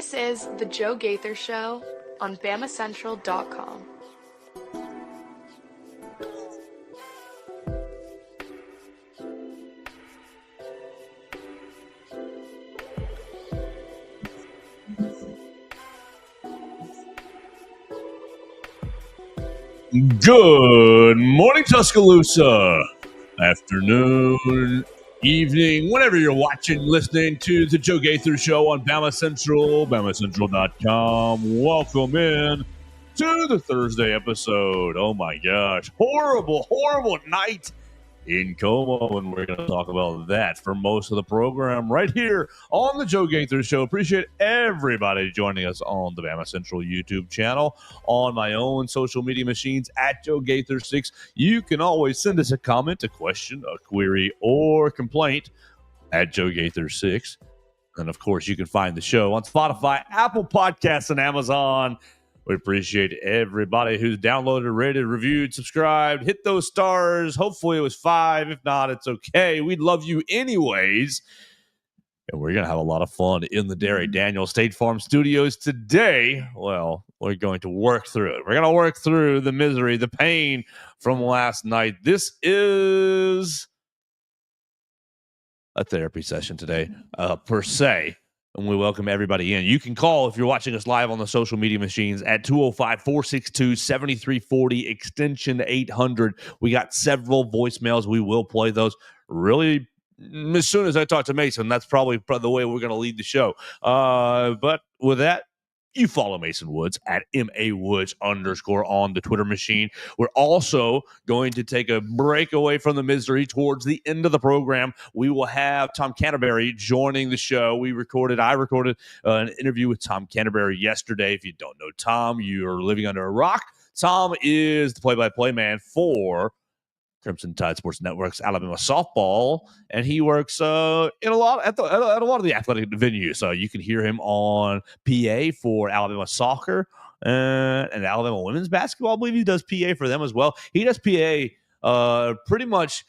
This is The Joe Gaither Show on BamaCentral.com. Good morning, Tuscaloosa. Afternoon, evening, whenever you're watching, listening to the Joe Gaither Show on BamaCentral, BamaCentral.com. Welcome in to the Thursday episode. Oh my gosh, horrible night in Como, and we're going to talk about that for most of the program right here on the Joe Gaither Show. Appreciate everybody joining us on the BamaCentral YouTube channel, on my own social media machines at Joe Gaither 6. You can always send us a comment, a question, a query, or complaint at Joe Gaither 6. And of course, you can find the show on Spotify, Apple Podcasts, and Amazon. We appreciate everybody who's downloaded, rated, reviewed, subscribed, hit those stars. Hopefully it was 5. If not, it's okay. We'd love you anyways. And we're going to have a lot of fun in the Derry Daniel State Farm Studios today. Well, we're going to work through it. We're going to work through the misery, the pain from last night. This is a therapy session today, per se. And we welcome everybody in. You can call if you're watching us live on the social media machines at 205-462-7340, extension 800. We got several voicemails. We will play those really as soon as I talk to Mason. That's probably the way we're going to lead the show. But with that, you follow Mason Woods at MAWoods_ on the Twitter machine. We're also going to take a break away from the misery towards the end of the program. We will have Tom Canterbury joining the show. I recorded an interview with Tom Canterbury yesterday. If you don't know Tom, you're living under a rock. Tom is the play-by-play man for Crimson Tide Sports Network's Alabama softball, and he works at a lot of the athletic venues. So you can hear him on PA for Alabama soccer and Alabama women's basketball. I believe he does PA for them as well. He does PA pretty much.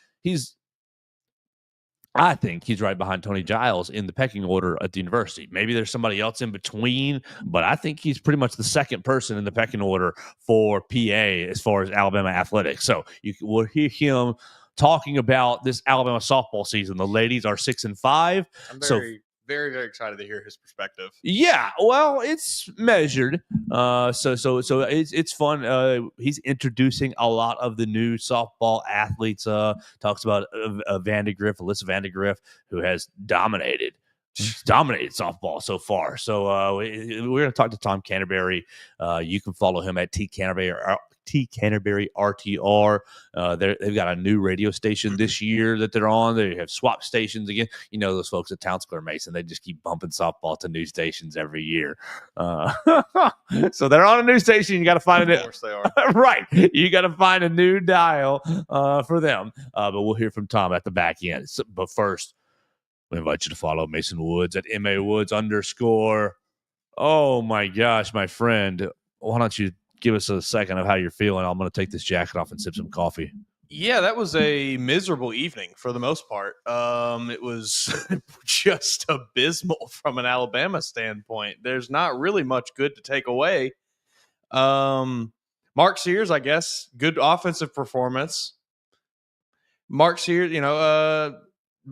I think he's right behind Tony Giles in the pecking order at the university. Maybe there's somebody else in between, but I think he's pretty much the second person in the pecking order for PA as far as Alabama athletics. So we'll hear him talking about this Alabama softball season. The ladies are 6-5. I'm very, very excited to hear his perspective. Yeah, well, it's measured. So it's fun. He's introducing a lot of the new softball athletes. Talks about Alyssa Vandegrift, who has dominated softball so far. So we're going to talk to Tom Canterbury. You can follow him at T Canterbury RTR. They've got a new radio station this year that they're on. They have swap stations again. You know those folks at Town Square Mason. They just keep bumping softball to new stations every year. So they're on a new station. You got to find Of course they are. Right. You got to find a new dial for them. But we'll hear from Tom at the back end. But first, we invite you to follow Mason Woods at MAWoods_. Oh my gosh, my friend. Why don't you give us a second of how you're feeling? I'm going to take this jacket off and sip some coffee. Yeah, that was a miserable evening for the most part. It was just abysmal from an Alabama standpoint. There's not really much good to take away. Mark Sears, I guess, good offensive performance. Mark Sears,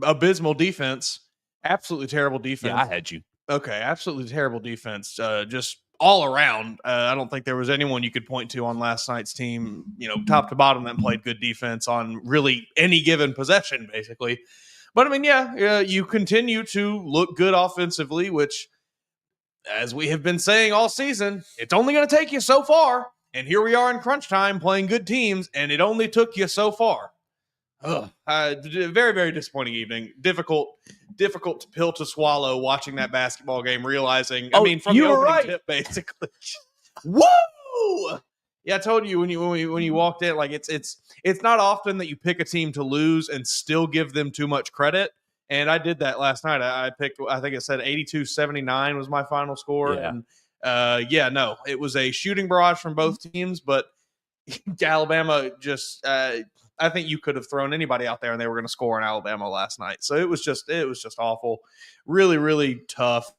abysmal defense. Absolutely terrible defense. Yeah, I had you. Okay, absolutely terrible defense. Just all around. I don't think there was anyone you could point to on last night's team, top to bottom, that played good defense on really any given possession, basically. But I mean, you continue to look good offensively, which, as we have been saying all season, it's only going to take you so far. And here we are in crunch time playing good teams, and it only took you so far. Very, very disappointing evening. Difficult pill to swallow watching that basketball game, realizing, from the opening tip, basically. Woo! Yeah, I told you when you walked in, like it's not often that you pick a team to lose and still give them too much credit. And I did that last night. I picked, I think it said 82-79 was my final score. Yeah. And it was a shooting barrage from both teams, but Alabama just I think you could have thrown anybody out there and they were going to score in Alabama last night. So it was just awful. Really, really tough.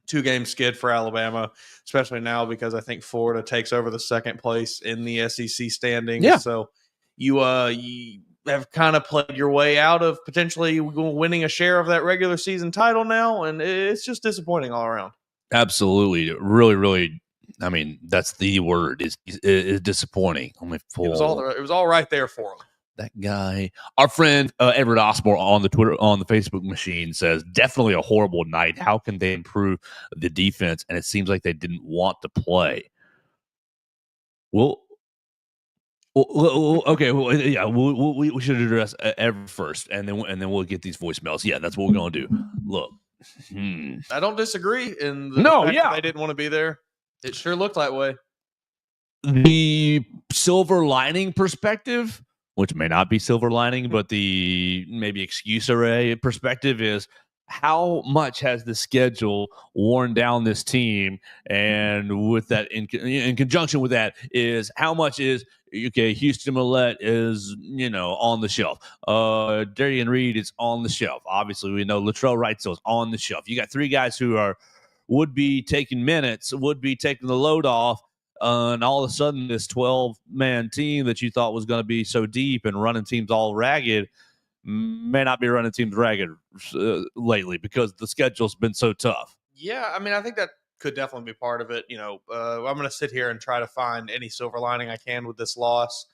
2-game skid for Alabama, especially now because I think Florida takes over the second place in the SEC standings. Yeah. So you have kind of played your way out of potentially winning a share of that regular season title now, and it's just disappointing all around. Absolutely. Really, really. I mean, that's the word is disappointing. Let me pull. It was all right there for him. That guy, our friend Everett Osborne on the Facebook machine says, definitely a horrible night. How can they improve the defense? And it seems like they didn't want to play. Well, okay. Well, yeah, we should address Everett first, and then we'll get these voicemails. Yeah, that's what we're gonna do. Look, I don't disagree in the fact that they didn't want to be there. It sure looked that way. The silver lining perspective, which may not be silver lining, but the maybe excuse array perspective is how much has the schedule worn down this team? And with that, in conjunction with that, is how much is Houston Millette is on the shelf. Darian Reed is on the shelf. Obviously, we know Latrell Wrightsell is on the shelf. You got three guys who would be taking minutes, would be taking the load off. And all of a sudden, this 12-man team that you thought was going to be so deep and running teams all ragged may not be running teams ragged lately because the schedule's been so tough. Yeah, I mean, I think that could definitely be part of it. I'm going to sit here and try to find any silver lining I can with this loss.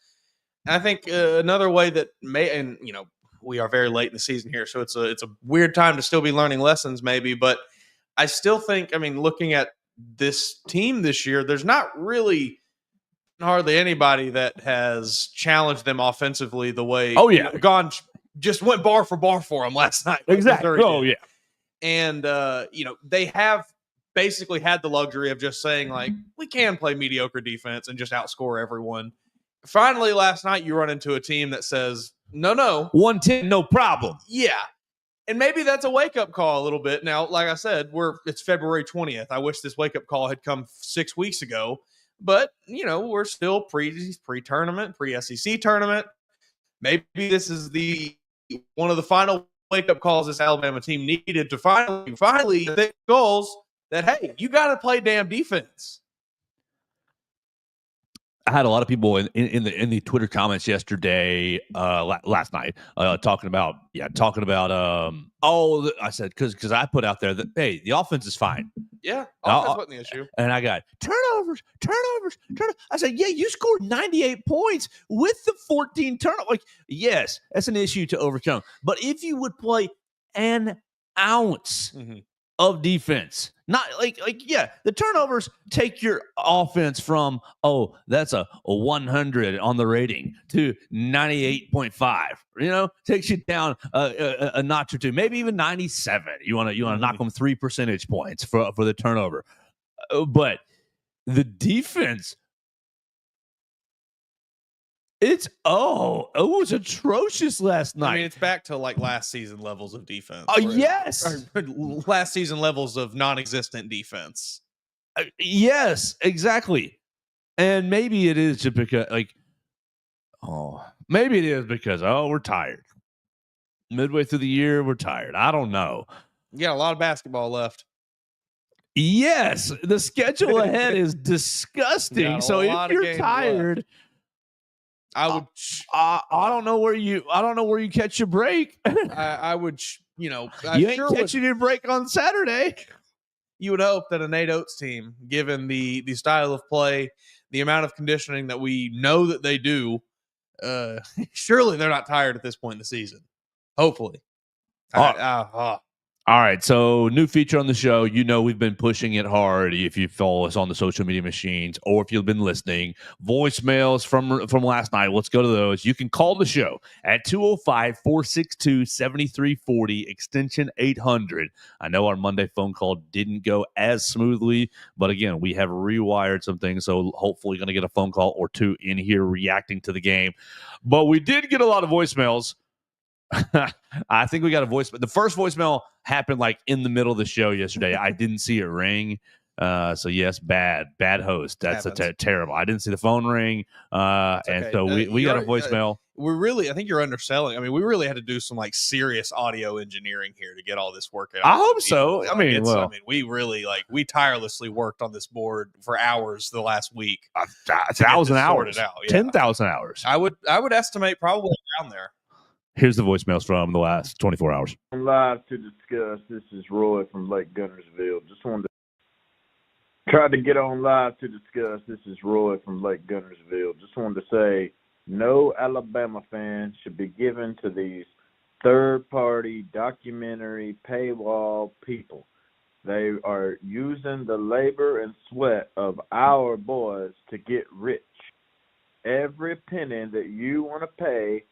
And I think another way that we are very late in the season here, so it's a weird time to still be learning lessons maybe, but I still think, looking at this team this year, there's not really hardly anybody that has challenged them offensively the way just went bar for them last night. Exactly. Oh, yeah. And, they have basically had the luxury of just saying, like, we can play mediocre defense and just outscore everyone. Finally, last night, you run into a team that says, no. 110, no problem. Yeah. And maybe that's a wake-up call a little bit. Now, like I said, it's February 20th. I wish this wake-up call had come 6 weeks ago. But, we're still pre-tournament, pre-SEC tournament. Maybe this is one of the final wake-up calls this Alabama team needed to finally think goals that, hey, you got to play damn defense. I had a lot of people in the Twitter comments yesterday, last night, talking about. I said because I put out there that hey, the offense is fine. Yeah, offense wasn't the issue. And I got turnovers. I said, yeah, you scored 98 points with the 14 turnovers. Like, yes, that's an issue to overcome. But if you would play an ounce of defense, not the turnovers take your offense from that's a 100 on the rating to 98.5. Takes you down a notch or two, maybe even 97. You want to knock them 3 percentage points for the turnover, but the defense. It was atrocious last night. It's back to like last season levels of defense. Yes. Last season levels of non-existent defense. Yes, exactly. And maybe it is just because we're tired. Midway through the year, we're tired. I don't know. You got a lot of basketball left. Yes, the schedule ahead is disgusting. So if you're tired, I don't know where you catch your break. I would, you ain't catching your break on Saturday. You would hope that a Nate Oates team, given the style of play, the amount of conditioning that we know that they do, surely they're not tired at this point in the season. Hopefully. All right, so new feature on the show. We've been pushing it hard. If you follow us on the social media machines or if you've been listening, voicemails from last night. Let's go to those. You can call the show at 205-462-7340, extension 800. I know our Monday phone call didn't go as smoothly, but again, we have rewired some things, so hopefully going to get a phone call or two in here reacting to the game. But we did get a lot of voicemails. I think we got a voice, but the first voicemail happened like in the middle of the show yesterday. I didn't see it ring. So yes, bad host. That's Happens. terrible. I didn't see the phone ring, and okay. so we got a voicemail. I think you're underselling. I mean, we really had to do some like serious audio engineering here to get all this working. I hope so. Like, we tirelessly worked on this board for hours the last week. 1,000 hours, out. Yeah. 10,000 hours. I would estimate probably around there. Here's the voicemails from the last 24 hours. I'm live to discuss. This is Roy from Lake Gunnersville. Just wanted to try to get on live to discuss. This is Roy from Lake Gunnersville. Just wanted to say no Alabama fan should be given to these third-party documentary paywall people. They are using the labor and sweat of our boys to get rich. Every penny that you want to pay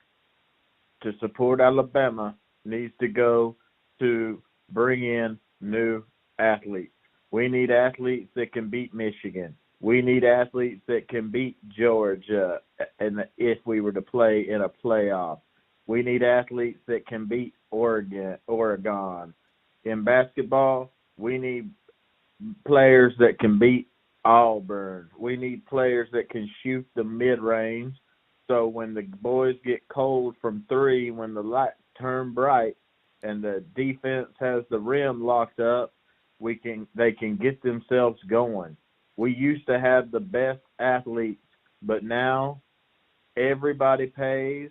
to support Alabama needs to go to bring in new athletes. We need athletes that can beat Michigan. We need athletes that can beat Georgia and if we were to play in a playoff. We need athletes that can beat Oregon. In basketball, we need players that can beat Auburn. We need players that can shoot the mid-range. So when the boys get cold from three, when the lights turn bright and the defense has the rim locked up, they can get themselves going. We used to have the best athletes, but now everybody pays,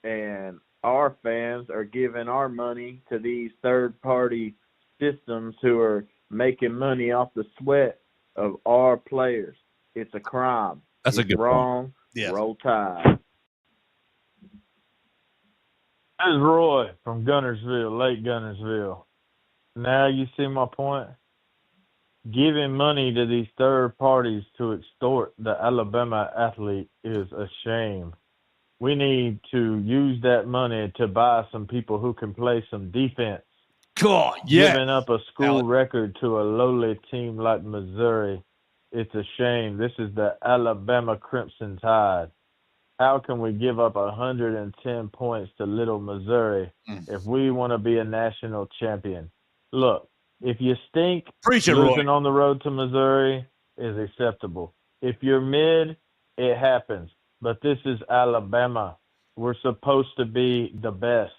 and our fans are giving our money to these third-party systems who are making money off the sweat of our players. It's a crime. That's a good wrong. point. Yes. Roll Tide. This is Roy from Gunnersville, Lake Gunnersville. Now you see my point? Giving money to these third parties to extort the Alabama athlete is a shame. We need to use that money to buy some people who can play some defense. God, yeah. Giving up a school record to a lowly team like Missouri, it's a shame. This is the Alabama Crimson Tide. How can we give up 110 points to little Missouri if we want to be a national champion? Look, if you stink, losing on the road to Missouri is acceptable. If you're mid, it happens. But this is Alabama. We're supposed to be the best.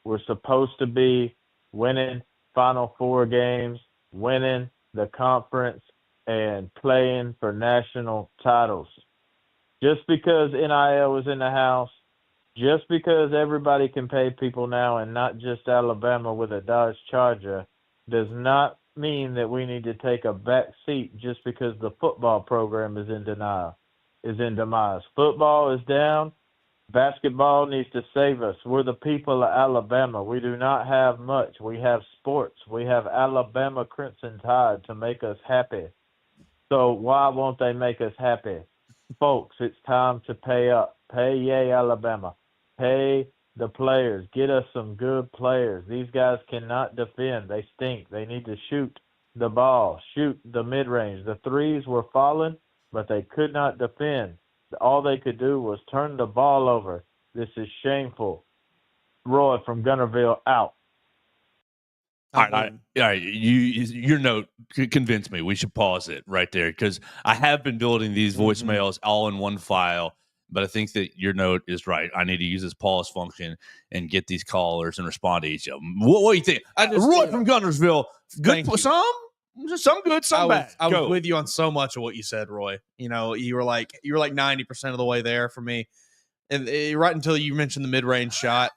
We're supposed to be winning Final Four games, winning the conference, and playing for national titles. Just because NIL is in the house, just because everybody can pay people now and not just Alabama with a Dodge Charger, does not mean that we need to take a back seat just because the football program is in demise. Football is down. Basketball needs to save us. We're the people of Alabama. We do not have much. We have sports. We have Alabama Crimson Tide to make us happy. So why won't they make us happy? Folks, it's time to pay up. Pay yay, Alabama. Pay the players. Get us some good players. These guys cannot defend. They stink. They need to shoot the ball, shoot the mid-range. The threes were falling, but they could not defend. All they could do was turn the ball over. This is shameful. Roy from Gunnerville out. All right. Your note convinced me. We should pause it right there because I have been building these voicemails all in one file, but I think that your note is right. I need to use this pause function and get these callers and respond to each of them. What do you think? Roy from Gunnersville. Good. Some good, some bad. I was with you on so much of what you said, Roy. You know, you were like 90% of the way there for me, and right until you mentioned the mid-range shot.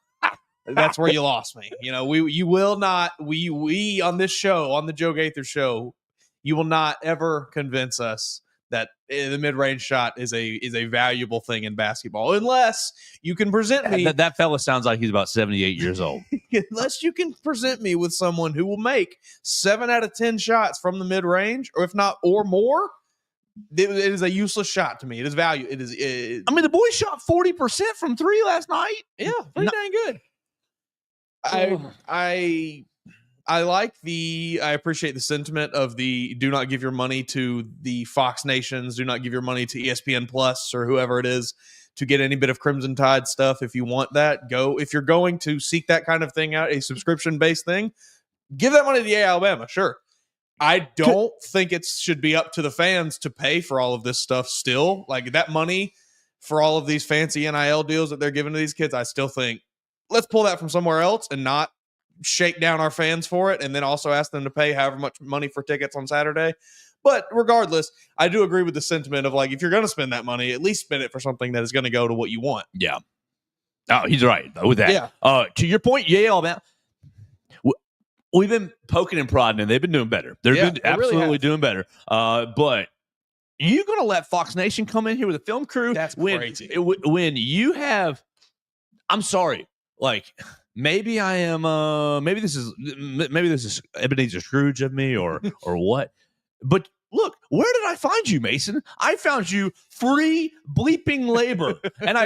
That's where you lost me. You know, we will not on this show, on the Joe Gaither show, you will not ever convince us that the mid-range shot is a valuable thing in basketball unless you can present me that fella sounds like he's about 78 years old. Unless you can present me with someone who will make 7 out of 10 shots from the mid-range, or if not or more, it is a useless shot to me. It is value. I mean, the boy shot 40% from 3 last night. Yeah, pretty dang good. I appreciate the sentiment of the do not give your money to the Fox Nations, do not give your money to ESPN Plus or whoever it is to get any bit of Crimson Tide stuff. If you want that, go. If you're going to seek that kind of thing out, a subscription-based thing, give that money to Alabama, sure. I don't think it should be up to the fans to pay for all of this stuff still. Like that money for all of these fancy NIL deals that they're giving to these kids, I still think let's pull that from somewhere else and not shake down our fans for it and then also ask them to pay however much money for tickets on Saturday. But regardless, I do agree with the sentiment of like, if you're going to spend that money, at least spend it for something that is going to go to what you want. Yeah. Oh, he's right with that. Yeah. To your point, Yale, man, we've been poking and prodding, and they've been doing better. They've been absolutely really doing better. But you're going to let Fox Nation come in here with a film crew? That's crazy. When you have, I'm sorry, like maybe I am. Maybe this is Ebenezer Scrooge of me, or what? But look, where did I find you, Mason? I found you free bleeping labor, and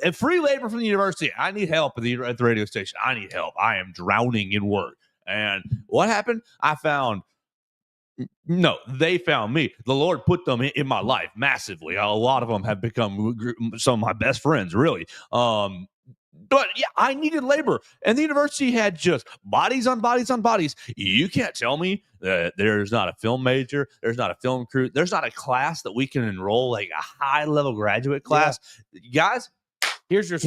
if free labor from the university. I need help at the radio station. I need help. I am drowning in work. And what happened? They found me. The Lord put them in my life massively. A lot of them have become some of my best friends, really. But yeah, I needed labor, and the university had just bodies on bodies on bodies. You can't tell me that there's not a film major, there's not a film crew, there's not a class that we can enroll, like a high-level graduate class. Yeah. Guys, here's your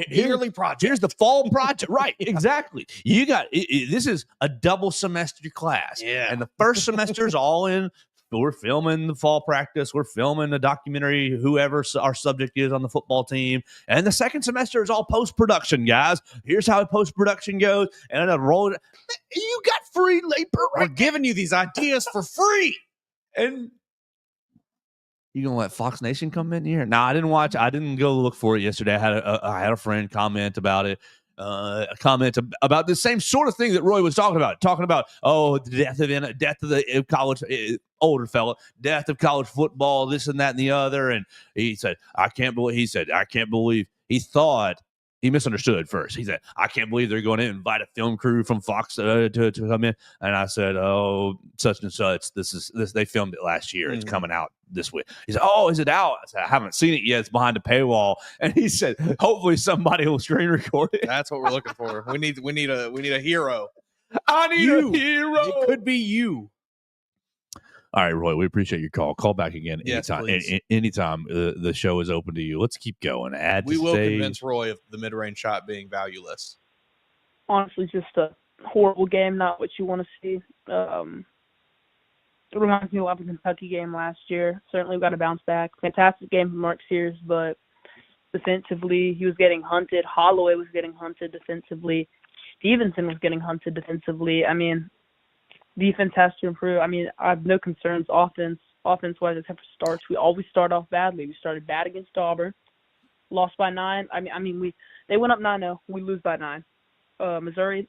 yearly project. Here's the fall project. Right, exactly. You got this is a double semester class. Yeah. And the first semester is all in. We're filming the fall practice. We're filming the documentary, whoever our subject is on the football team. And the second semester is all post-production, guys. Here's how post-production goes. And then roll it. You got free labor. We're giving you these ideas for free. And you gonna let Fox Nation come in here? No, I didn't go look for it yesterday. I had a friend comment about it. About the same sort of thing that Roy was talking about the death of the college older fella, death of college football, this and that and the other. And he said, I can't believe he thought he misunderstood at first. He said, I can't believe they're going to invite a film crew from Fox to come in. And I said, oh, such and such. This they filmed it last year. It's coming out this week. He said, oh, is it out? I said, I haven't seen it yet. It's behind a paywall. And he said, hopefully somebody will screen record it. That's what we're looking for. We need a hero. I need a hero. It could be you. All right, Roy, we appreciate your call. Call back again anytime. Anytime the show is open to you. Let's keep going. We will convince Roy of the mid-range shot being valueless. Honestly, just a horrible game, not what you want to see. It reminds me a lot of the Kentucky game last year. Certainly we got to bounce back. Fantastic game from Mark Sears, but defensively he was getting hunted. Holloway was getting hunted defensively. Stevenson was getting hunted defensively. I mean, defense has to improve. I mean, I have no concerns offense-wise except for starts. We always start off badly. We started bad against Auburn, lost by 9. They went up 9-0. We lose by 9. Missouri,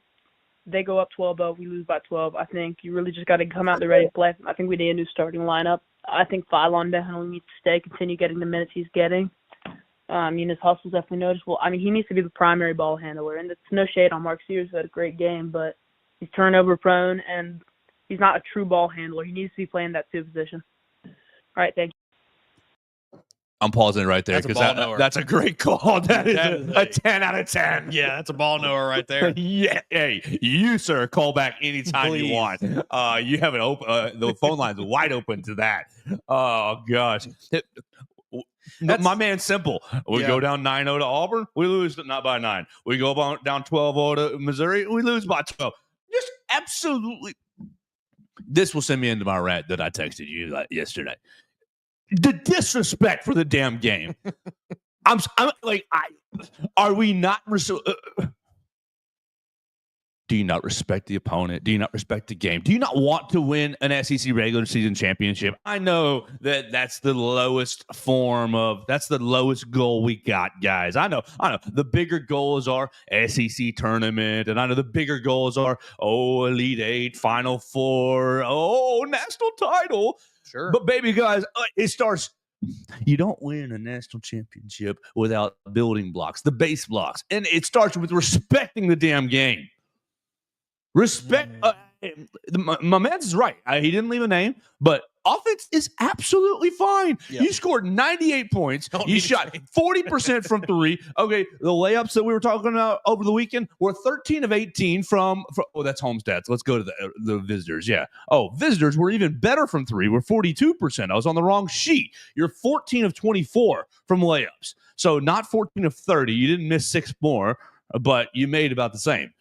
they go up 12-0. We lose by 12. I think you really just got to come out there ready to play. I think we need a new starting lineup. I think Phylon definitely needs to continue getting the minutes he's getting. His hustle's definitely noticeable. He needs to be the primary ball handler. And it's no shade on Mark Sears, who had a great game, but he's turnover prone and he's not a true ball handler. He needs to be playing that 2 position. All right, thank you. I'm pausing right there because that's a great call. That is a 10 out of 10. Yeah, that's a ball knower right there. Yeah, hey, you sir, call back anytime you want. You have it open. The phone line's wide open to that. Oh gosh, my man's simple. We go down 9-0 to Auburn, we lose not by 9. We go down 12-0 to Missouri, we lose by 12. Just absolutely. This will send me into my rant that I texted you yesterday. The disrespect for the damn game. Are we not? Do you not respect the opponent? Do you not respect the game? Do you not want to win an SEC regular season championship? I know that's the lowest that's the lowest goal we got, guys. I know. The bigger goals are SEC tournament, and I know the bigger goals are, Elite 8, Final 4, national title. Sure. But baby, guys, it starts. You don't win a national championship without building blocks, the base blocks. And it starts with respecting the damn game. Respect. My man's is right. He didn't leave a name, but offense is absolutely fine. Yep. You scored 98 points. You shot 40% from three. Okay, the layups that we were talking about over the weekend were 13 of 18 from that's home stats. Let's go to the visitors. Yeah. Oh, visitors were even better from three. We're 42%. I was on the wrong sheet. You're 14 of 24 from layups. So not 14 of 30. You didn't miss 6 more, but you made about the same.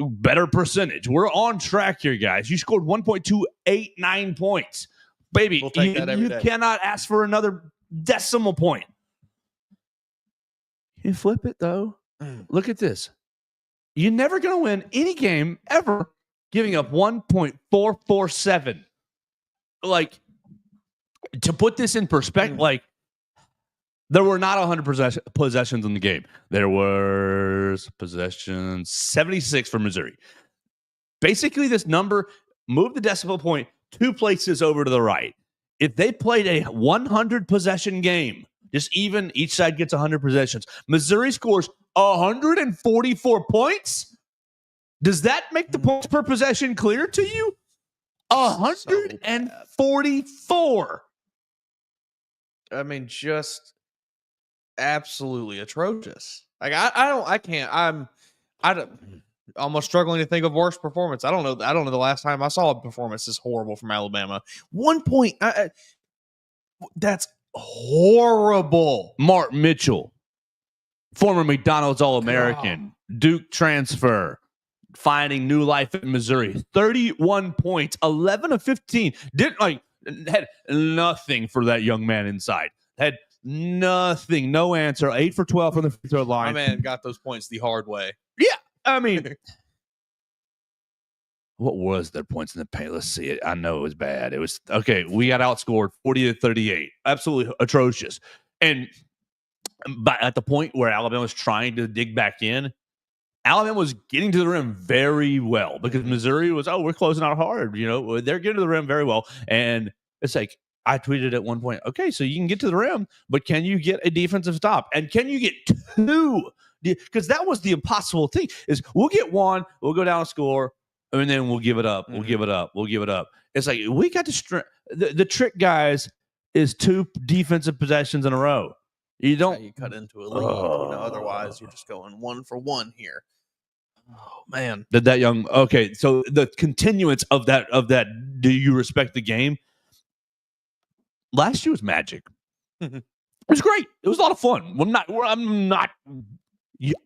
Better percentage. We're on track here, guys. You scored 1.289 points. Baby, We'll take that every you day. cannot ask for another decimal point. You flip it, though. Look at this. You're never going to win any game ever giving up 1.447. Like, to put this in perspective, like, there were not 100 possessions in the game. There was possessions 76 for Missouri. Basically, this number moved the decimal point 2 places over to the right. If they played a 100 possession game, just even, each side gets 100 possessions. Missouri scores 144 points. Does that make the points per possession clear to you? 144. I mean, just absolutely atrocious. Like I'm almost struggling to think of worse performance. I don't know the last time I saw a performance this horrible from Alabama. 1 point. That's horrible. Mark Mitchell, former McDonald's All-American, Duke transfer, finding new life in Missouri. 31 points, 11 of 15. Had nothing for that young man inside. Had nothing, no answer. 8 for 12 from the free throw line. My man got those points the hard way. Yeah, I mean, what was their points in the paint? Let's see it. I know it was bad. It was okay. We got outscored 40-38. Absolutely atrocious. And at the point where Alabama was trying to dig back in, Alabama was getting to the rim very well because Missouri was, we're closing out hard. You know, they're getting to the rim very well. And it's like, I tweeted at one point, okay, so you can get to the rim, but can you get a defensive stop? And can you get 2? Because that was the impossible thing is we'll get 1, we'll go down and score, and then we'll give it up. We'll give it up. We'll give it up. It's like we got to the trick, guys, is 2 defensive possessions in a row. You don't you cut into a lead. Otherwise, you're just going 1 for 1 here. Oh man, okay? So the continuance of that. Do you respect the game? Last year was magic. It was great. It was a lot of fun.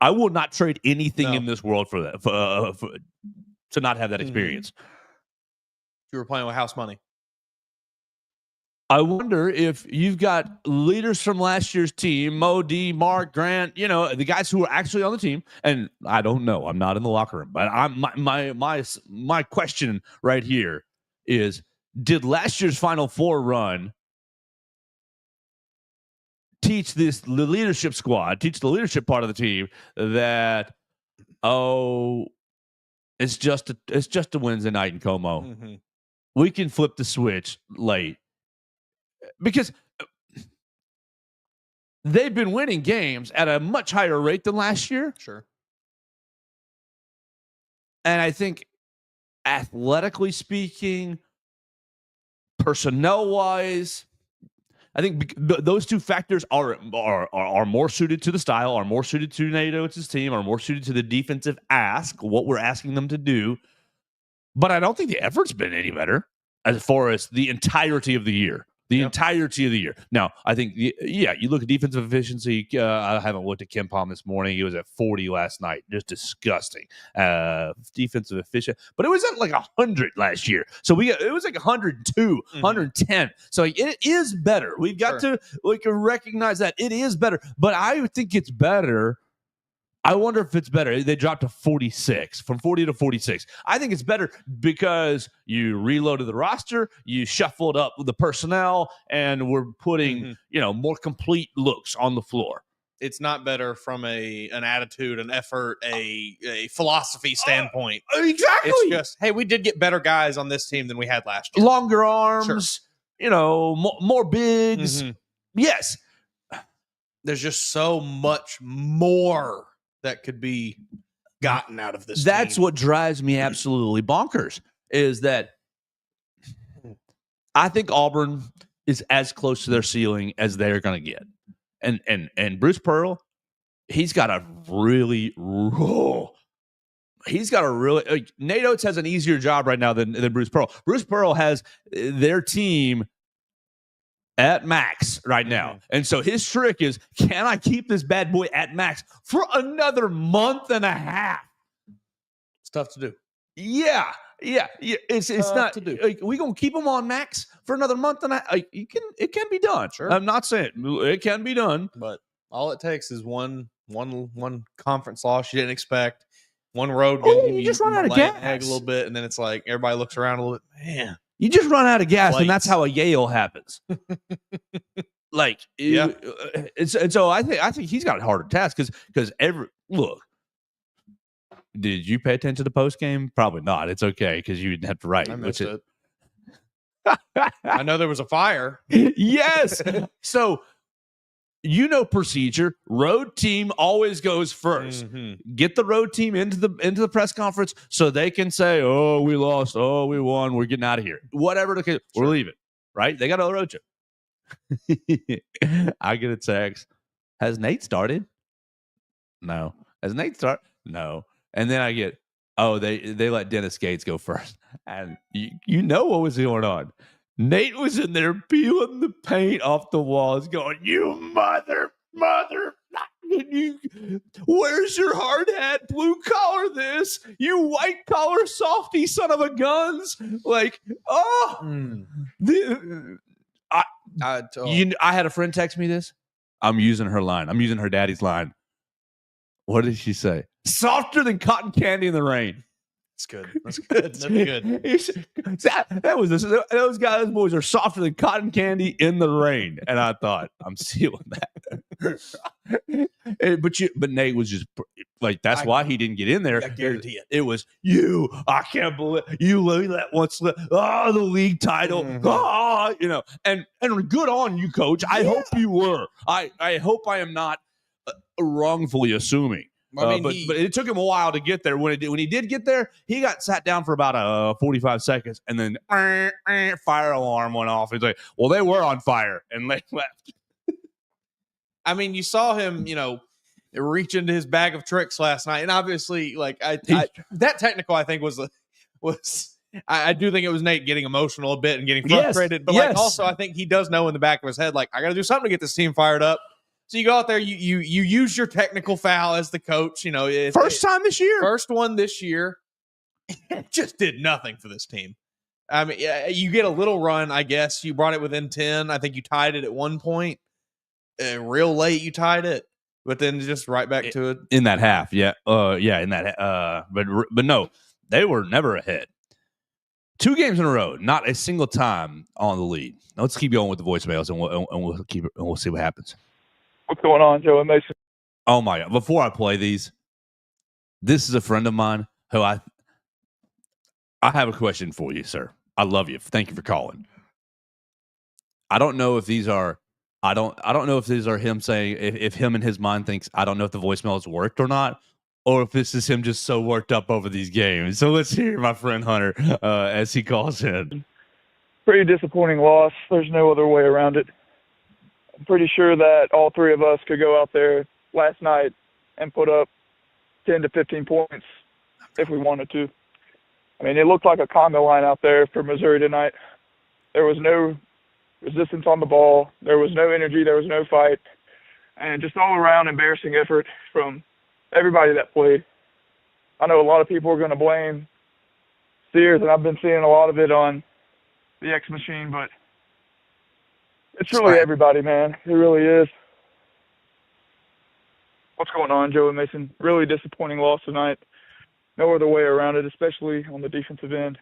I will not trade anything in this world for that. To not have that experience. You were playing with house money. I wonder if you've got leaders from last year's team, Mo D, Mark, Grant, the guys who were actually on the team. And I don't know. I'm not in the locker room. But my question right here is, did last year's Final Four run teach the leadership squad, teach the leadership part of the team that, it's just a Wednesday night in Como. Mm-hmm. We can flip the switch late. Because they've been winning games at a much higher rate than last year. Sure. And I think athletically speaking, personnel-wise, I think those 2 factors are more suited to the style, are more suited to Nate Oates' team, are more suited to the defensive ask, what we're asking them to do. But I don't think the effort's been any better as far as the entirety of the year. Entirety of the year. Now, I think, you look at defensive efficiency. I haven't looked at KenPom this morning. He was at 40 last night. Just disgusting. Defensive efficient. But it was at like 100 last year. So it was like 102, 110. So it is better. We've got to recognize that it is better. But I think it's better. I wonder if it's better. They dropped to 46, from 40 to 46. I think it's better because you reloaded the roster, you shuffled up the personnel, and we're putting, more complete looks on the floor. It's not better from an attitude, an effort, a philosophy standpoint. Exactly. It's just, hey, we did get better guys on this team than we had last year. Longer arms, more bigs. Yes. There's just so much more that could be gotten out of this. That's team. what drives me absolutely bonkers is that I think Auburn is as close to their ceiling as they're going to get. And Bruce Pearl, he's got a really Nate Oates has an easier job right now than Bruce Pearl. Bruce Pearl has their team at max right now. And so his trick is, can I keep this bad boy at max for another month and a half? It's tough to do. Yeah. It's not to do. Like, we gonna keep him on max for another month and a half. It can be done. Sure. I'm not saying it can be done, but all it takes is one conference loss you didn't expect, one road game. You just run out of gas a little bit, and then it's like everybody looks around a little bit. Man, you just run out of gas, Lights. and that's how a Yale happens. And so I think he's got a harder task because look. Did you pay attention to the post game? Probably not. It's okay because you didn't have to write. I missed it. I know there was a fire. Yes. So, procedure. Road team always goes first. Get the road team into the press conference so they can say, "Oh, we lost. Oh, we won. We're getting out of here." Whatever the case, we're leaving. Right? They got a road trip. I get a text. Has Nate started? No. Has Nate started? No. And then I get, they let Dennis Gates go first. And you know what was going on. Nate was in there peeling the paint off the walls going, "You mother, where's your hard hat, blue collar this? You white collar softy son of a guns." Like, I had a friend text me this. I'm using her line. I'm using her daddy's line. What did she say? Softer than cotton candy in the rain. That's good. That's good. That's good. Those boys are softer than cotton candy in the rain. And I thought, I'm stealing that. But Nate was just like, that's why he didn't get in there. I guarantee it. It was you. I can't believe you let one slip. Oh, the league title. And good on you, coach. I hope you were. I hope I am not wrongfully assuming. But it took him a while to get there. When he did get there, he got sat down for about 45 seconds, and then fire alarm went off. He's like, "Well, they were on fire," and they left. I mean, you saw him, reach into his bag of tricks last night, and obviously, that technical, I think was. I do think it was Nate getting emotional a bit and getting frustrated, but also I think he does know in the back of his head, I got to do something to get this team fired up. So you go out there, you use your technical foul as the coach. First time this year. First one this year. It just did nothing for this team. I mean, you get a little run, I guess. You brought it within 10. I think you tied it at one point. Real late, you tied it. But then just right back to it. In that half, yeah. In that but no, they were never ahead. 2 games in a row, not a single time on the lead. Now let's keep going with the voicemails, and we'll keep it, and we'll see what happens. What's going on, Joe and Mason? Oh my God! Before I play these, this is a friend of mine who I have a question for you, sir. I love you. Thank you for calling. I don't know if these are. I don't know if these are him saying if him in his mind thinks I don't know if the voicemails worked or not, or if this is him just so worked up over these games. So let's hear my friend Hunter as he calls in. Pretty disappointing loss. There's no other way around it. I'm pretty sure that all 3 of us could go out there last night and put up 10 to 15 points if we wanted to. I mean, it looked like a conga line out there for Missouri tonight. There was no resistance on the ball. There was no energy. There was no fight. And just all around embarrassing effort from everybody that played. I know a lot of people are going to blame Sears, and I've been seeing a lot of it on the X machine, but it's really everybody, man. It really is. What's going on, Joe and Mason? Really disappointing loss tonight. No other way around it, especially on the defensive end.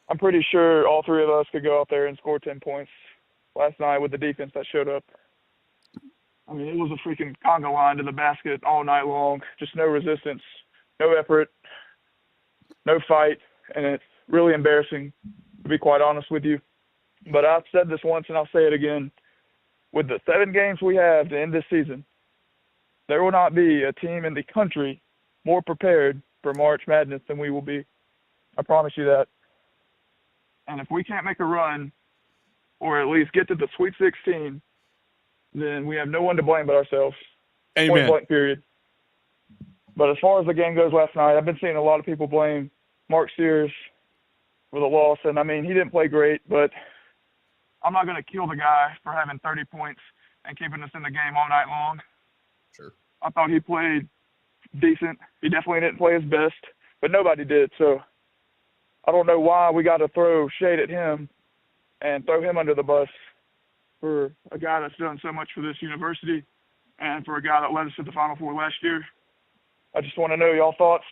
I'm pretty sure all 3 of us could go out there and score 10 points last night with the defense that showed up. I mean, it was a freaking conga line to the basket all night long. Just no resistance, no effort, no fight, and it's really embarrassing, to be quite honest with you. But I've said this once and I'll say it again. With the 7 games we have to end this season, there will not be a team in the country more prepared for March Madness than we will be. I promise you that. And if we can't make a run or at least get to the Sweet 16, then we have no one to blame but ourselves. Amen. Point blank, period. But as far as the game goes last night, I've been seeing a lot of people blame Mark Sears for the loss. And, I mean, he didn't play great, but I'm not going to kill the guy for having 30 points and keeping us in the game all night long. Sure. I thought he played decent. He definitely didn't play his best, but nobody did. So I don't know why we got to throw shade at him and throw him under the bus for a guy that's done so much for this university and for a guy that led us to the Final Four last year. I just want to know y'all thoughts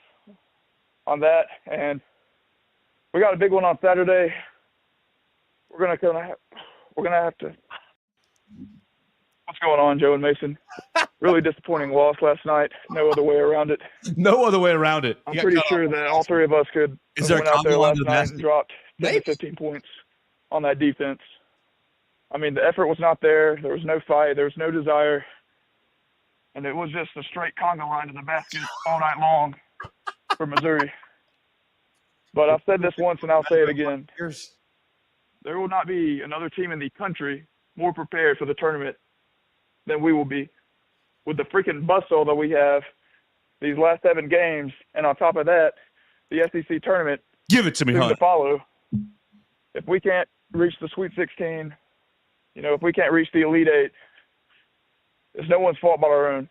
on that. And we got a big one on Saturday. We're gonna have to. What's going on, Joe and Mason? Really disappointing loss last night. No other way around it. No other way around it. I'm pretty sure that all three of us could have went out there last night and dropped 10 to 15 points on that defense. I mean, the effort was not there. There was no fight. There was no desire. And it was just a straight conga line to the basket all night long for Missouri. But I've said this once and I'll say it again. There will not be another team in the country more prepared for the tournament than we will be. With the freaking bustle that we have these last 7 games, and on top of that, the SEC tournament. Give it to me, to follow. If we can't reach the Sweet 16, if we can't reach the Elite 8, it's no one's fault but our own.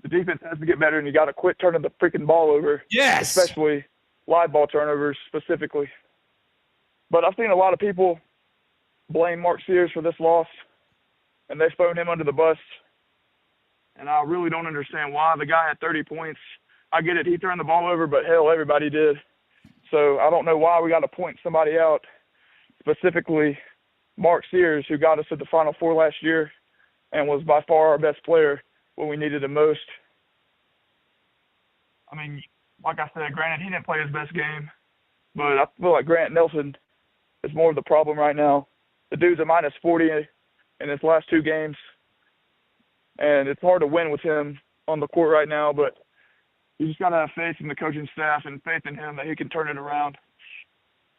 The defense has to get better, and you got to quit turning the freaking ball over. Yes. Especially live ball turnovers specifically. But I've seen a lot of people blame Mark Sears for this loss, and they've thrown him under the bus. And I really don't understand why. The guy had 30 points. I get it. He turned the ball over, but hell, everybody did. So I don't know why we got to point somebody out, specifically Mark Sears, who got us to the Final Four last year and was by far our best player when we needed him most. I mean, like I said, granted, he didn't play his best game, but I feel like Grant Nelson is more of the problem right now. The dude's a minus 40 in his last 2 games, and it's hard to win with him on the court right now, but you just got to have faith in the coaching staff and faith in him that he can turn it around.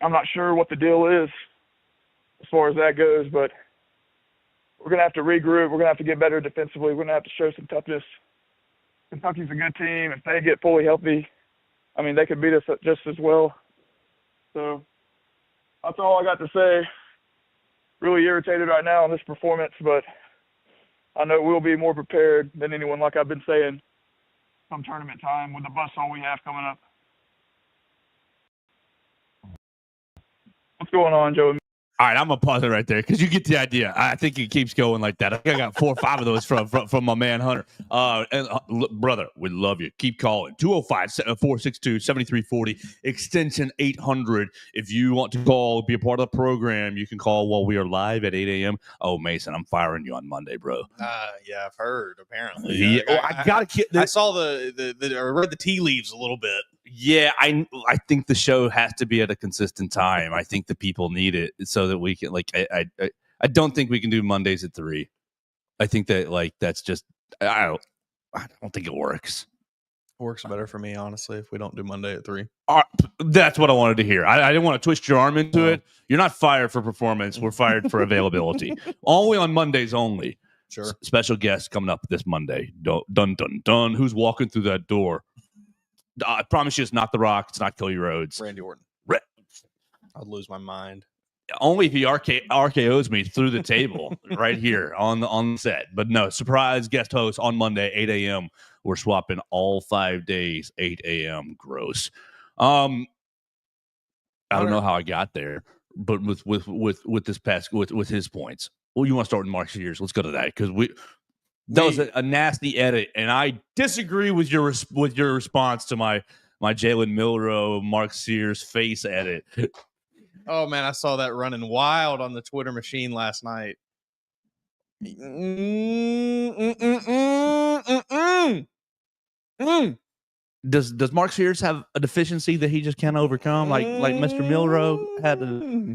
I'm not sure what the deal is as far as that goes, but we're going to have to regroup. We're going to have to get better defensively. We're going to have to show some toughness. Kentucky's a good team. If they get fully healthy, I mean, they could beat us just as well. So that's all I got to say. Really irritated right now on this performance, but I know we'll be more prepared than anyone, like I've been saying, come tournament time with the bustle we have coming up. What's going on, Joe? All right, I'm gonna pause it right there because you get the idea. I think it keeps going like that. I think I got 4 or 5 of those from my man Hunter. Brother, we love you. Keep calling 205-462-7340 extension 800. If you want to call, be a part of the program, you can call while we are live at 8 a.m. Oh, Mason, I'm firing you on Monday, bro. Yeah, I've heard. Apparently, yeah. I gotta get. I saw I read the tea leaves a little bit. Yeah, I think the show has to be at a consistent time. I think the people need it so that we can I don't think we can do Mondays at 3. I think that that's just I don't think it works. It works better for me, honestly, if we don't do Monday at 3. That's what I wanted to hear. I didn't want to twist your arm into it. You're not fired for performance. We're fired for availability. Only on Mondays only. Sure. Special guest coming up this Monday. Dun dun dun. Who's walking through that door? I promise you, it's not The Rock. It's not Cody Rhodes. Randy Orton. I'd lose my mind. Only if he RKOs me through the table right here on the set. But no, surprise guest host on Monday, 8 a.m. We're swapping all 5 days, 8 a.m. Gross. I don't know how I got there, but with this past with his points. Well, you want to start with Mark Sears? Let's go to that because that was a nasty edit, and I disagree with your response to my Jalen Milroe, Mark Sears face edit. Oh man, I saw that running wild on the Twitter machine last night. Does Mark Sears have a deficiency that he just can't overcome, like Mr. Milroe had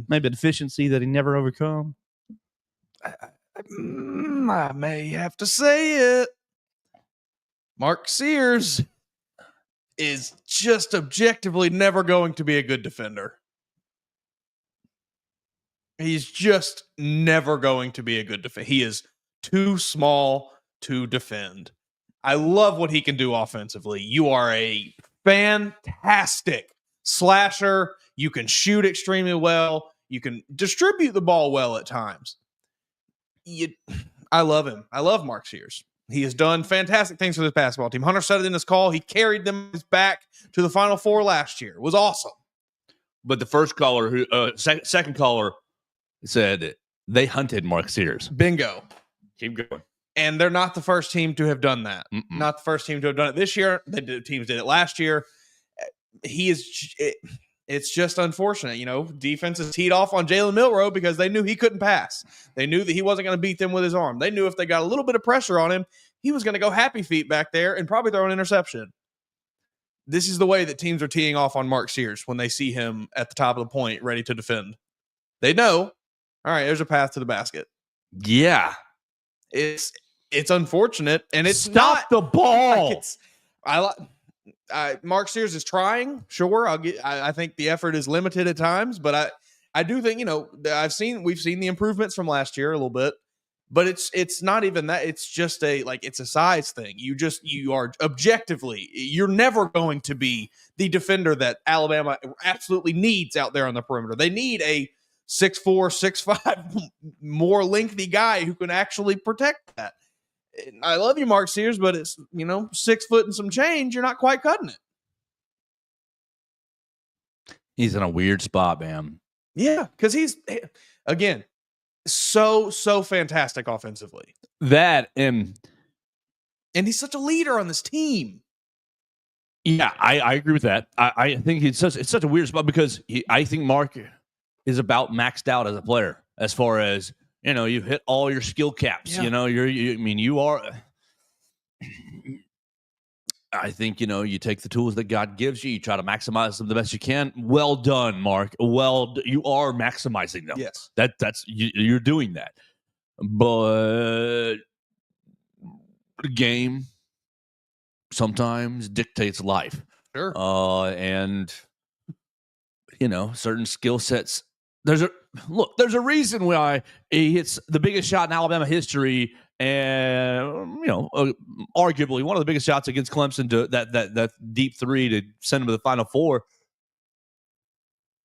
maybe a deficiency that he never overcome? I may have to say it. Mark Sears is just objectively never going to be a good defender. He's just never going to be a good defender. He is too small to defend. I love what he can do offensively. You are a fantastic slasher. You can shoot extremely well. You can distribute the ball well at times. I love him. I love Mark Sears. He has done fantastic things for this basketball team. Hunter said it in his call. He carried them back to the Final Four last year. It was awesome. But the first caller, second caller, said they hunted Mark Sears. Bingo. Keep going. And they're not the first team to have done that. Mm-mm. Not the first team to have done it this year. Teams did it last year. It's just unfortunate. Defenses teed off on Jalen Milroe because they knew he couldn't pass. They knew that he wasn't going to beat them with his arm. They knew if they got a little bit of pressure on him, he was going to go happy feet back there and probably throw an interception. This is the way that teams are teeing off on Mark Sears when they see him at the top of the point ready to defend. They know, all right, there's a path to the basket. Yeah. It's unfortunate, and it's Stop the ball. Mark Sears is trying. Sure, I think the effort is limited at times, but I do think we've seen the improvements from last year a little bit, but it's not even that. It's just it's a size thing. You are objectively, you're never going to be the defender that Alabama absolutely needs out there on the perimeter. They need a 6'4", 6'5", more lengthy guy who can actually protect that. I love you, Mark Sears, but it's 6 foot and some change. You're not quite cutting it. He's in a weird spot, man. Yeah, because he's again so fantastic offensively. That and he's such a leader on this team. Yeah, I agree with that. I think it's such a weird spot because I think Mark is about maxed out as a player as far as. You've hit all your skill caps. Yeah. You are. I think you take the tools that God gives you. You try to maximize them the best you can. Well done, Mark. You are maximizing them. Yes, that's you're doing that. But the game sometimes dictates life. Sure. And certain skill sets. There's a reason why he hits the biggest shot in Alabama history, and arguably one of the biggest shots against Clemson to that deep three to send them to the Final Four.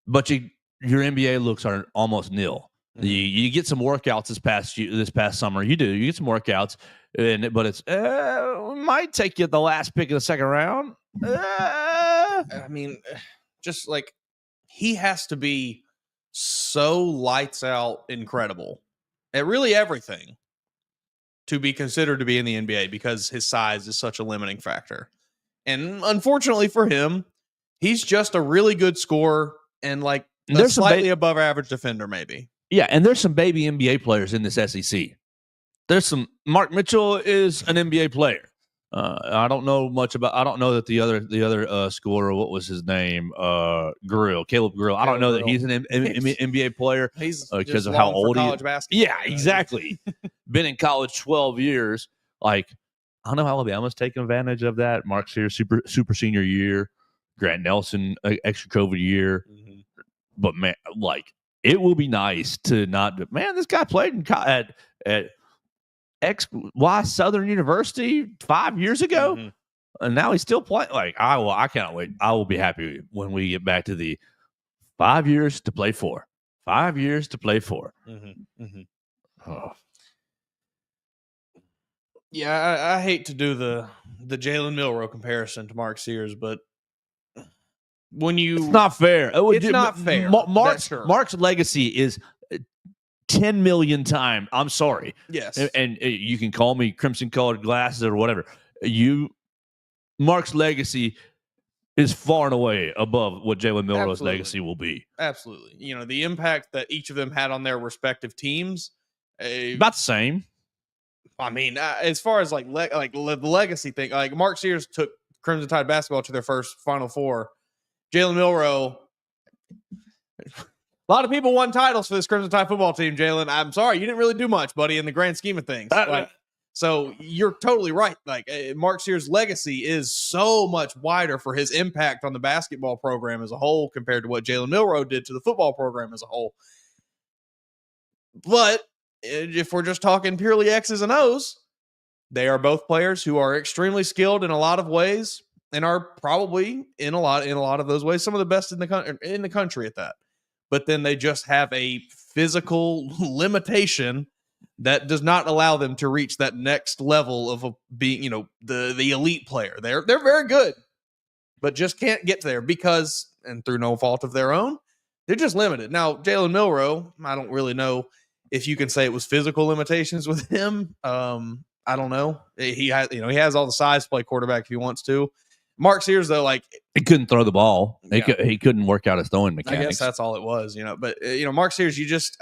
But your NBA looks are almost nil. Mm-hmm. You get some workouts this past summer. You do. You get some workouts, but it's might take you the last pick of the second round. Just like he has to be so lights out incredible at really everything to be considered to be in the NBA because his size is such a limiting factor. And unfortunately for him, he's just a really good scorer and a slightly above average defender maybe. Yeah, and there's some baby NBA players in this SEC. Mark Mitchell is an NBA player. I don't know much about. I don't know that the other scorer. What was his name? Caleb Grill. I don't know that he's an NBA player. He's because of how old he is. College basketball. Yeah, exactly. Been in college 12 years. I don't know. Alabama's taking advantage of that. Mark Sears super senior year. Grant Nelson extra COVID year. Mm-hmm. But man, it will be nice to not. Man, this guy played at XY Southern University 5 years ago, mm-hmm. and now he's still playing. I cannot wait. I will be happy when we get back to the 5 years to play for. 5 years to play for. Mm-hmm. Mm-hmm. Oh. Yeah, I hate to do the Jalen Milroe comparison to Mark Sears, but it's not fair. It's not fair. Mark's legacy is 10 million times. I'm sorry. Yes. And you can call me crimson colored glasses or whatever. Mark's legacy is far and away above what Jalen Milroe's legacy will be. Absolutely. The impact that each of them had on their respective teams. About the same. As far as the legacy thing, Mark Sears took Crimson Tide basketball to their first Final Four. Jalen Milroe. A lot of people won titles for this Crimson Tide football team, Jalen. I'm sorry, you didn't really do much, buddy, in the grand scheme of things. So you're totally right. Mark Sears' legacy is so much wider for his impact on the basketball program as a whole compared to what Jalen Milroe did to the football program as a whole. But if we're just talking purely X's and O's, they are both players who are extremely skilled in a lot of ways and are probably in a lot of those ways some of the best in the country at that. But then they just have a physical limitation that does not allow them to reach that next level of being, the elite player. They're very good, but just can't get there because, and through no fault of their own, they're just limited. Now, Jalen Milroe, I don't really know if you can say it was physical limitations with him. I don't know. He has all the size to play quarterback if he wants to. Mark Sears, though, he couldn't throw the ball. Yeah. He couldn't work out his throwing mechanics. I guess that's all it was, But Mark Sears, you just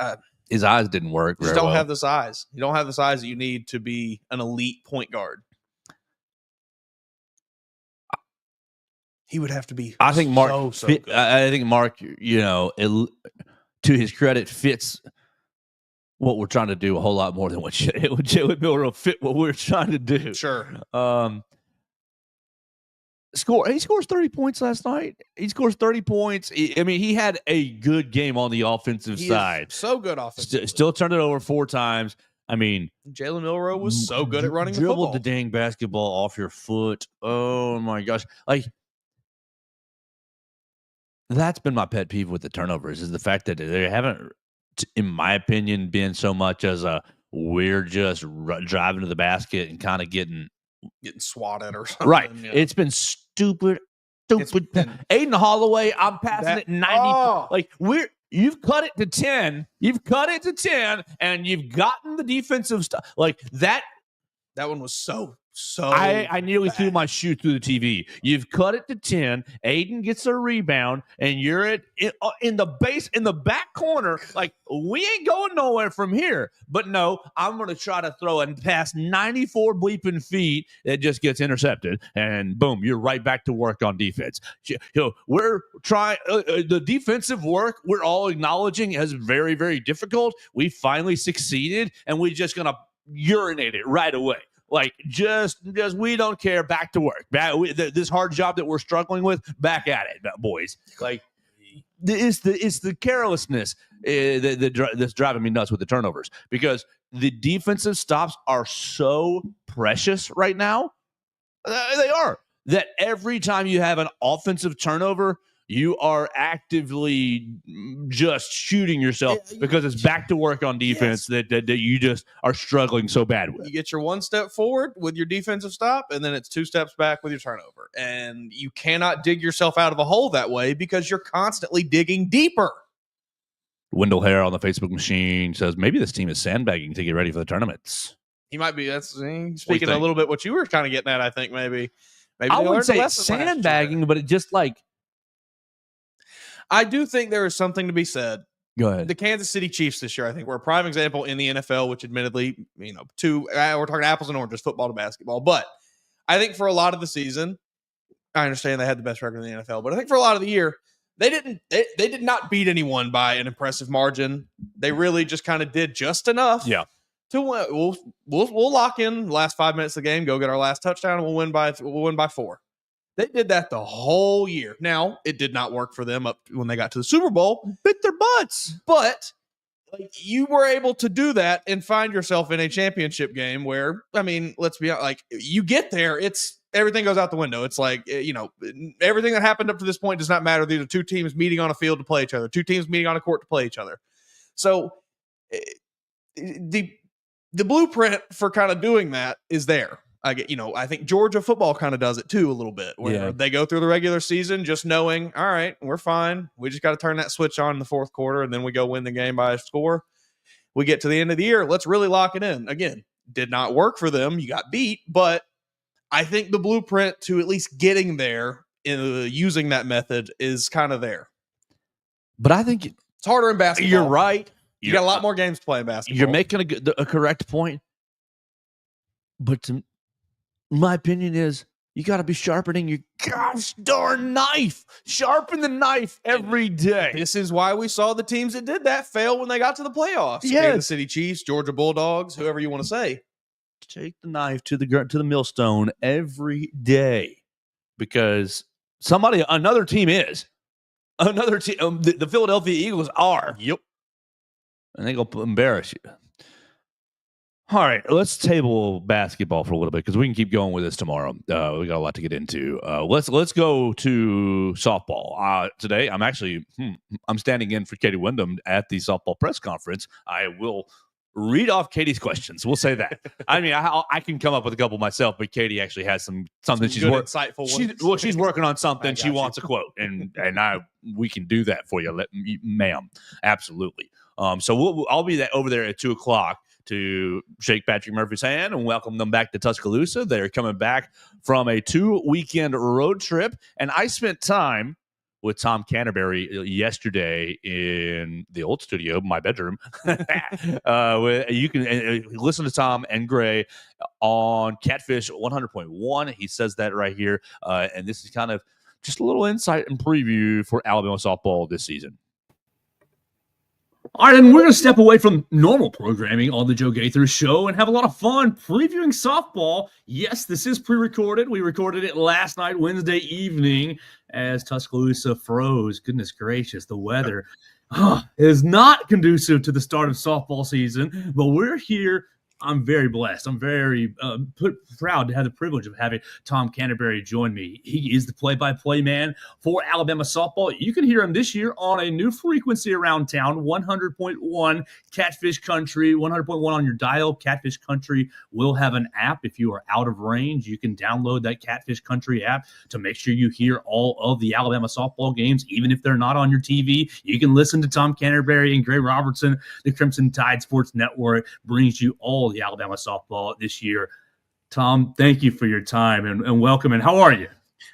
his eyes didn't work. Just don't have the size. You don't have the size that you need to be an elite point guard. He would have to be. I think Mark. So good. I think Mark. To his credit, fits what we're trying to do a whole lot more than what Jalen Milroe fit what we're trying to do. Sure. He scores 30 points last night. He scores 30 points. He had a good game on the offensive side. So good offensively. Still turned it over 4 times. Jalen Milroe was so good at running the football. football. The dang basketball off your foot. Oh my gosh. That's been my pet peeve with the turnovers, is the fact that they haven't, in my opinion, been so much as we're just driving to the basket and kind of getting swatted or something. Right. Yeah. It's been stupid. Aiden Holloway, I'm passing it 90. Oh. You've cut it to 10. You've cut it to 10, and you've gotten the defensive stuff. That one was so I nearly threw my shoe through the TV. You've cut it to 10. Aiden gets a rebound, and you're in the back corner. We ain't going nowhere from here. But no, I'm going to try to throw it past 94 bleeping feet. It just gets intercepted, and boom, you're right back to work on defense. We're trying the defensive work. We're all acknowledging as very, very difficult. We finally succeeded, and we're just going to urinate it right away. Just we don't care. Back to work. This hard job that we're struggling with. Back at it, boys. It's the carelessness that's driving me nuts with the turnovers, because the defensive stops are so precious right now. They are. That every time you have an offensive turnover, you are actively just shooting yourself because it's back to work on defense. Yes. that you just are struggling so bad with. You get your 1 step forward with your defensive stop, and then it's 2 steps back with your turnover. And you cannot dig yourself out of a hole that way because you're constantly digging deeper. Wendell Hare on the Facebook machine says maybe this team is sandbagging to get ready for the tournaments. He might be. That's speaking a little bit what you were kind of getting at, I think, maybe I wouldn't say sandbagging, but it just I do think there is something to be said. Go ahead. The Kansas City Chiefs this year, I think, were a prime example in the NFL, which admittedly, we're talking apples and oranges, football to basketball. But I think for a lot of the season, I understand they had the best record in the NFL, but I think for a lot of the year, they did not beat anyone by an impressive margin. They really just kind of did just enough. Yeah. To win. We'll lock in the last 5 minutes of the game, go get our last touchdown, and we'll win by 4. They did that the whole year. Now, it did not work for them up when they got to the Super Bowl. Bit their butts. But you were able to do that and find yourself in a championship game where, let's be honest, you get there, it's everything goes out the window. It's everything that happened up to this point does not matter. These are 2 teams meeting on a field to play each other, 2 teams meeting on a court to play each other. So the blueprint for kind of doing that is there. I think Georgia football kind of does it too a little bit, where they go through the regular season just knowing, all right, we're fine. We just got to turn that switch on in the fourth quarter, and then we go win the game by a score. We get to the end of the year, let's really lock it in. Again, did not work for them. You got beat, but I think the blueprint to at least getting there in using that method is kind of there. But I think it's harder in basketball. You're right. You got a lot more games to play in basketball. You're making a correct point. But my opinion is you got to be sharpening your gosh darn knife. Sharpen the knife every day. This is why we saw the teams that did that fail when they got to the playoffs. Yes. Kansas City Chiefs, Georgia Bulldogs, whoever you want to say. Take the knife to the millstone every day, because another team, the Philadelphia Eagles are. Yep. and they're going to embarrass you. All right, let's table basketball for a little bit because we can keep going with this tomorrow. We got a lot to get into. Let's go to softball today. I'm standing in for Katie Wyndham at the softball press conference. I will read off Katie's questions. We'll say that. I mean, I can come up with a couple myself, but Katie actually has something she's insightful. She's working on something. She wants a quote, and we can do that for you, ma'am. Absolutely. So I'll be over there at 2:00. To shake Patrick Murphy's hand and welcome them back to Tuscaloosa. They're coming back from a 2-weekend road trip, and I spent time with Tom Canterbury yesterday in the old studio, my bedroom. You can listen to Tom and Gray on Catfish 100.1. He says that right here, and this is kind of just a little insight and preview for Alabama softball this season. All right, and we're going to step away from normal programming on the Joe Gaither Show and have a lot of fun previewing softball. Yes, this is pre-recorded. We recorded it last night, Wednesday evening, as Tuscaloosa froze. Goodness gracious, the weather is not conducive to the start of softball season, but we're here. I'm very blessed. I'm very proud to have the privilege of having Tom Canterbury join me. He is the play-by-play man for Alabama softball. You can hear him this year on a new frequency around town, 100.1 Catfish Country, 100.1 on your dial. Catfish Country will have an app. If you are out of range, you can download that Catfish Country app to make sure you hear all of the Alabama softball games, even if they're not on your TV. You can listen to Tom Canterbury and Gray Robertson. The Crimson Tide Sports Network brings you all the Alabama softball this year. Tom, thank you for your time and welcome. And how are you?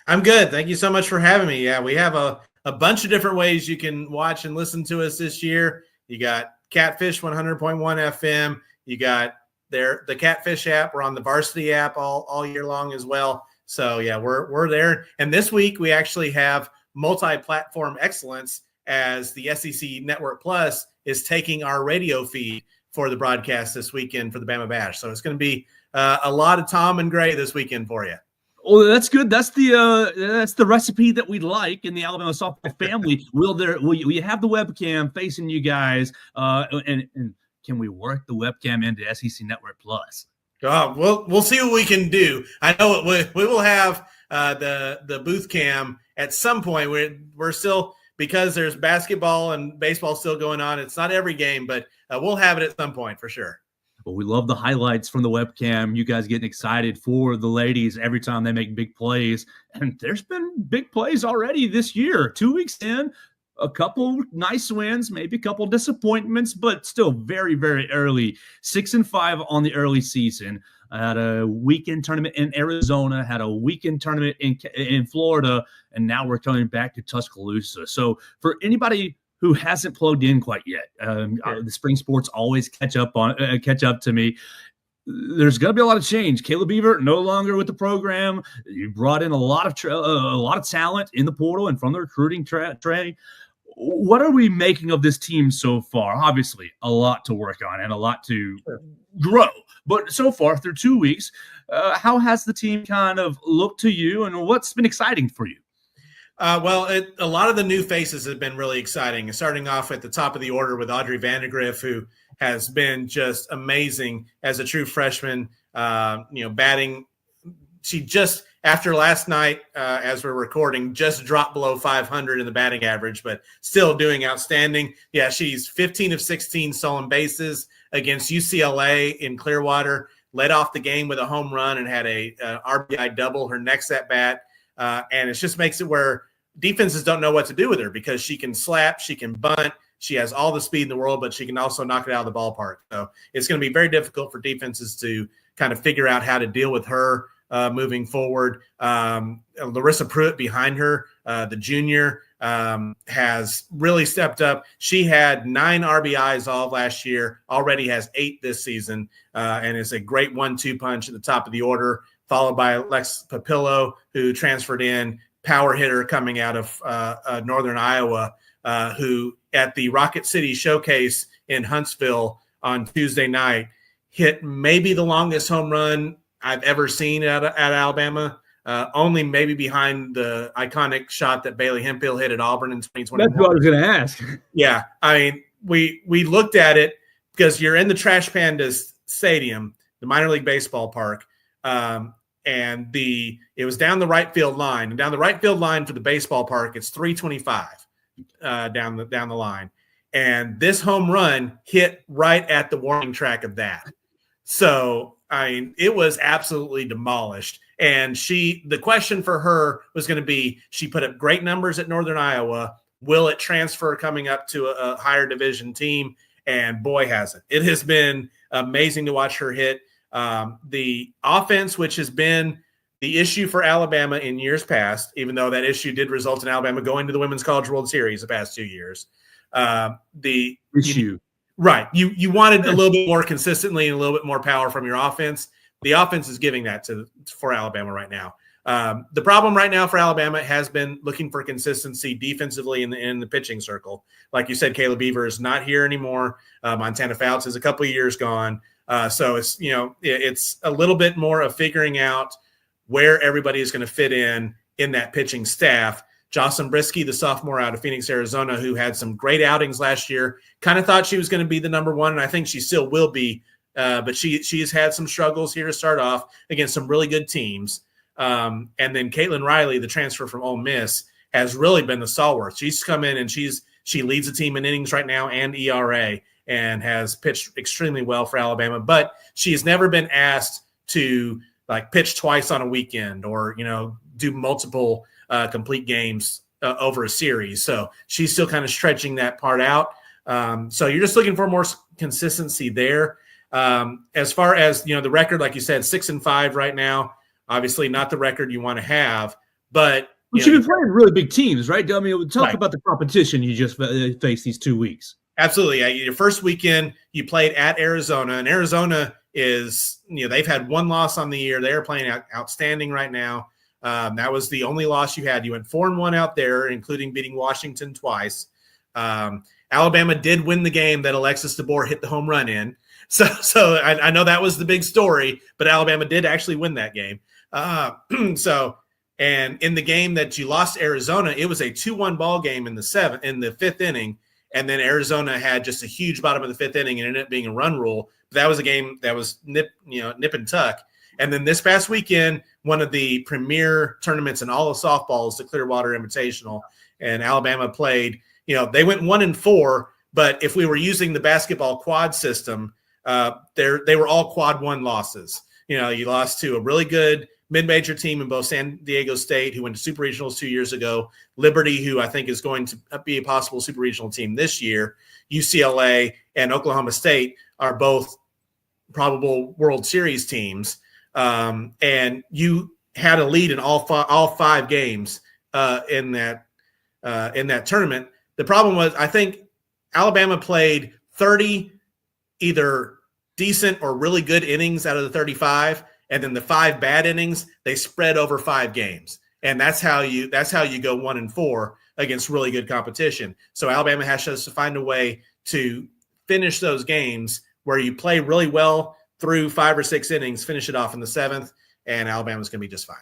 I'm good. Thank you so much for having me. Yeah, we have a bunch of different ways you can watch and listen to us this year. You got Catfish 100.1 FM. You got the Catfish app. We're on the Varsity app all year long as well. So yeah, we're there. And this week we actually have multi-platform excellence as the SEC Network Plus is taking our radio feed for the broadcast this weekend for the Bama Bash. So it's going to be a lot of Tom and Gray this weekend for you. Oh, that's good. That's the recipe that we like in the Alabama softball family. Will you have the webcam facing you guys? And can we work the webcam into SEC Network Plus? We'll see what we can do. I know we will have the booth cam at some point. We're still, because there's basketball and baseball still going on. It's not every game, but we'll have it at some point for sure. Well, we love the highlights from the webcam. You guys getting excited for the ladies every time they make big plays. And there's been big plays already this year. 2 weeks in, a couple nice wins, maybe a couple disappointments, but still very, very early. 6-5 on the early season. I had a weekend tournament in Arizona, had a weekend tournament in Florida, and now we're coming back to Tuscaloosa. So for anybody who hasn't plugged in quite yet, the spring sports always catch up to me. There's going to be a lot of change. Caleb Beaver no longer with the program. You brought in a lot of talent in the portal and from the recruiting train. What are we making of this team so far? Obviously, a lot to work on and a lot to grow. But so far, through 2 weeks, how has the team kind of looked to you, and what's been exciting for you? A lot of the new faces have been really exciting. Starting off at the top of the order with Audrey Vandegrift, who has been just amazing as a true freshman. Batting. She just, after last night, as we're recording, just dropped below 500 in the batting average, but still doing outstanding. Yeah, she's 15 of 16 stolen bases against UCLA in Clearwater. Led off the game with a home run and had a RBI double her next at bat. And it just makes it where defenses don't know what to do with her because she can slap, she can bunt, she has all the speed in the world, but she can also knock it out of the ballpark. So it's going to be very difficult for defenses to kind of figure out how to deal with her moving forward. Larissa Pruitt behind her, the junior, has really stepped up. She had 9 RBIs all of last year, already has 8 this season, and is a great 1-2 punch at the top of the order, followed by Lex Papillo, who transferred in, power hitter coming out of Northern Iowa, who at the Rocket City Showcase in Huntsville on Tuesday night hit maybe the longest home run I've ever seen at Alabama, only maybe behind the iconic shot that Bailey Hemphill hit at Auburn in 2021. That's what I was going to ask. Yeah, I mean, we looked at it because you're in the Trash Pandas Stadium, the minor league baseball park, and it was down the right field line. And down the right field line for the baseball park, it's 325 down the line. And this home run hit right at the warning track of that. So, I mean, it was absolutely demolished. And the question for her was going to be, she put up great numbers at Northern Iowa. Will it transfer coming up to a higher division team? And boy, has it. It has been amazing to watch her hit. The offense, which has been the issue for Alabama in years past, even though that issue did result in Alabama going to the Women's College World Series the past 2 years. The issue. Right. You wanted a little bit more consistently and a little bit more power from your offense. The offense is giving that for Alabama right now. The problem right now for Alabama has been looking for consistency defensively in the pitching circle. Like you said, Caleb Beaver is not here anymore. Montana Fouts is a couple of years gone. So it's a little bit more of figuring out where everybody is going to fit in that pitching staff. Jocelyn Brisky, the sophomore out of Phoenix, Arizona, who had some great outings last year, kind of thought she was going to be the number one, and I think she still will be. But she has had some struggles here to start off against some really good teams. And then Caitlin Riley, the transfer from Ole Miss, has really been the stalwart. She's come in and she leads the team in innings right now and ERA and has pitched extremely well for Alabama. But she has never been asked to pitch twice on a weekend or do multiple complete games over a series. So she's still kind of stretching that part out. So you're just looking for more consistency there. As far as, the record, like you said, 6-5 right now, obviously not the record you want to have, but you've been playing really big teams, right? I mean, talk about the competition you just faced these 2 weeks. Absolutely. Your first weekend you played at Arizona, and Arizona is, they've had one loss on the year. They are playing outstanding right now. That was the only loss you had. You went 4-1 out there, including beating Washington twice. Alabama did win the game that Alexis DeBoer hit the home run in. So I know that was the big story, but Alabama did actually win that game. And in the game that you lost to Arizona, it was a 2-1 ball game in the fifth inning. And then Arizona had just a huge bottom of the fifth inning and ended up being a run rule. But that was a game that was nip and tuck. And then this past weekend, one of the premier tournaments in all of softball is the Clearwater Invitational. And Alabama played, they went 1-4, but if we were using the basketball quad system, they were all quad 1 losses. You lost to a really good mid-major team in both San Diego State, who went to Super Regionals 2 years ago, Liberty, who I think is going to be a possible Super Regional team this year, UCLA and Oklahoma State are both probable World Series teams. And you had a lead in all five games in that tournament. The problem was, I think Alabama played 30 either decent or really good innings out of the 35, and then the 5 bad innings they spread over 5 games, and that's how you go 1-4 against really good competition. So Alabama has to find a way to finish those games where you play really well through 5 or 6 innings, finish it off in the 7th, and Alabama's going to be just fine.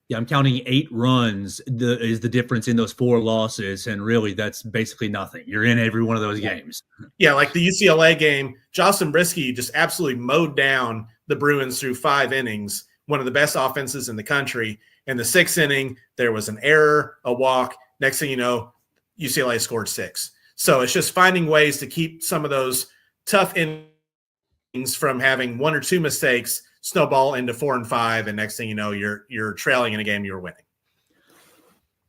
Yeah, I'm counting 8 runs is the difference in those 4 losses, and really that's basically nothing. You're in every one of those games. Yeah, like the UCLA game, Jocelyn Brisky just absolutely mowed down the Bruins through 5 innings, one of the best offenses in the country. In the 6th inning, there was an error, a walk. Next thing you know, UCLA scored 6. So it's just finding ways to keep some of those tough innings from having 1 or 2 mistakes snowball into 4 and 5, and next thing you know, you're trailing in a game you're winning.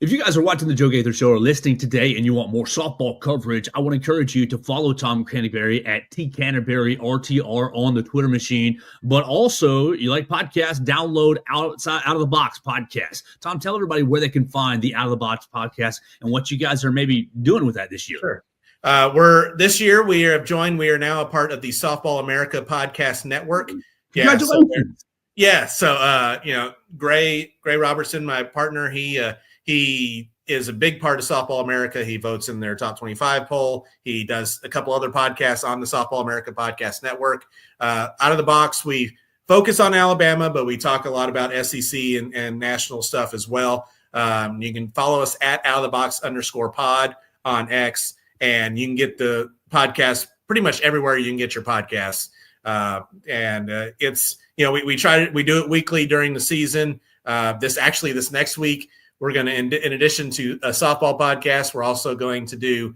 If you guys are watching the Joe Gaither Show or listening today and you want more softball coverage, I want to encourage you to follow Tom Canterbury at Canterbury RTR on the Twitter machine. But also, you like podcasts, download Out of the Box podcast. Tom, tell everybody where they can find the Out of the Box podcast and what you guys are maybe doing with that this year. Sure. We are now a part of the Softball America Podcast Network. Congratulations. So Gray Robertson, my partner, he is a big part of Softball America. He votes in their top 25 poll. He does a couple other podcasts on the Softball America Podcast Network. Out of the Box, we focus on Alabama, but we talk a lot about SEC and national stuff as well. You can follow us at outofthebox_pod on X. and you can get the podcast pretty much everywhere you can get your podcasts. It's, we do it weekly during the season. This next week, we're going to, in addition to a softball podcast, we're also going to do,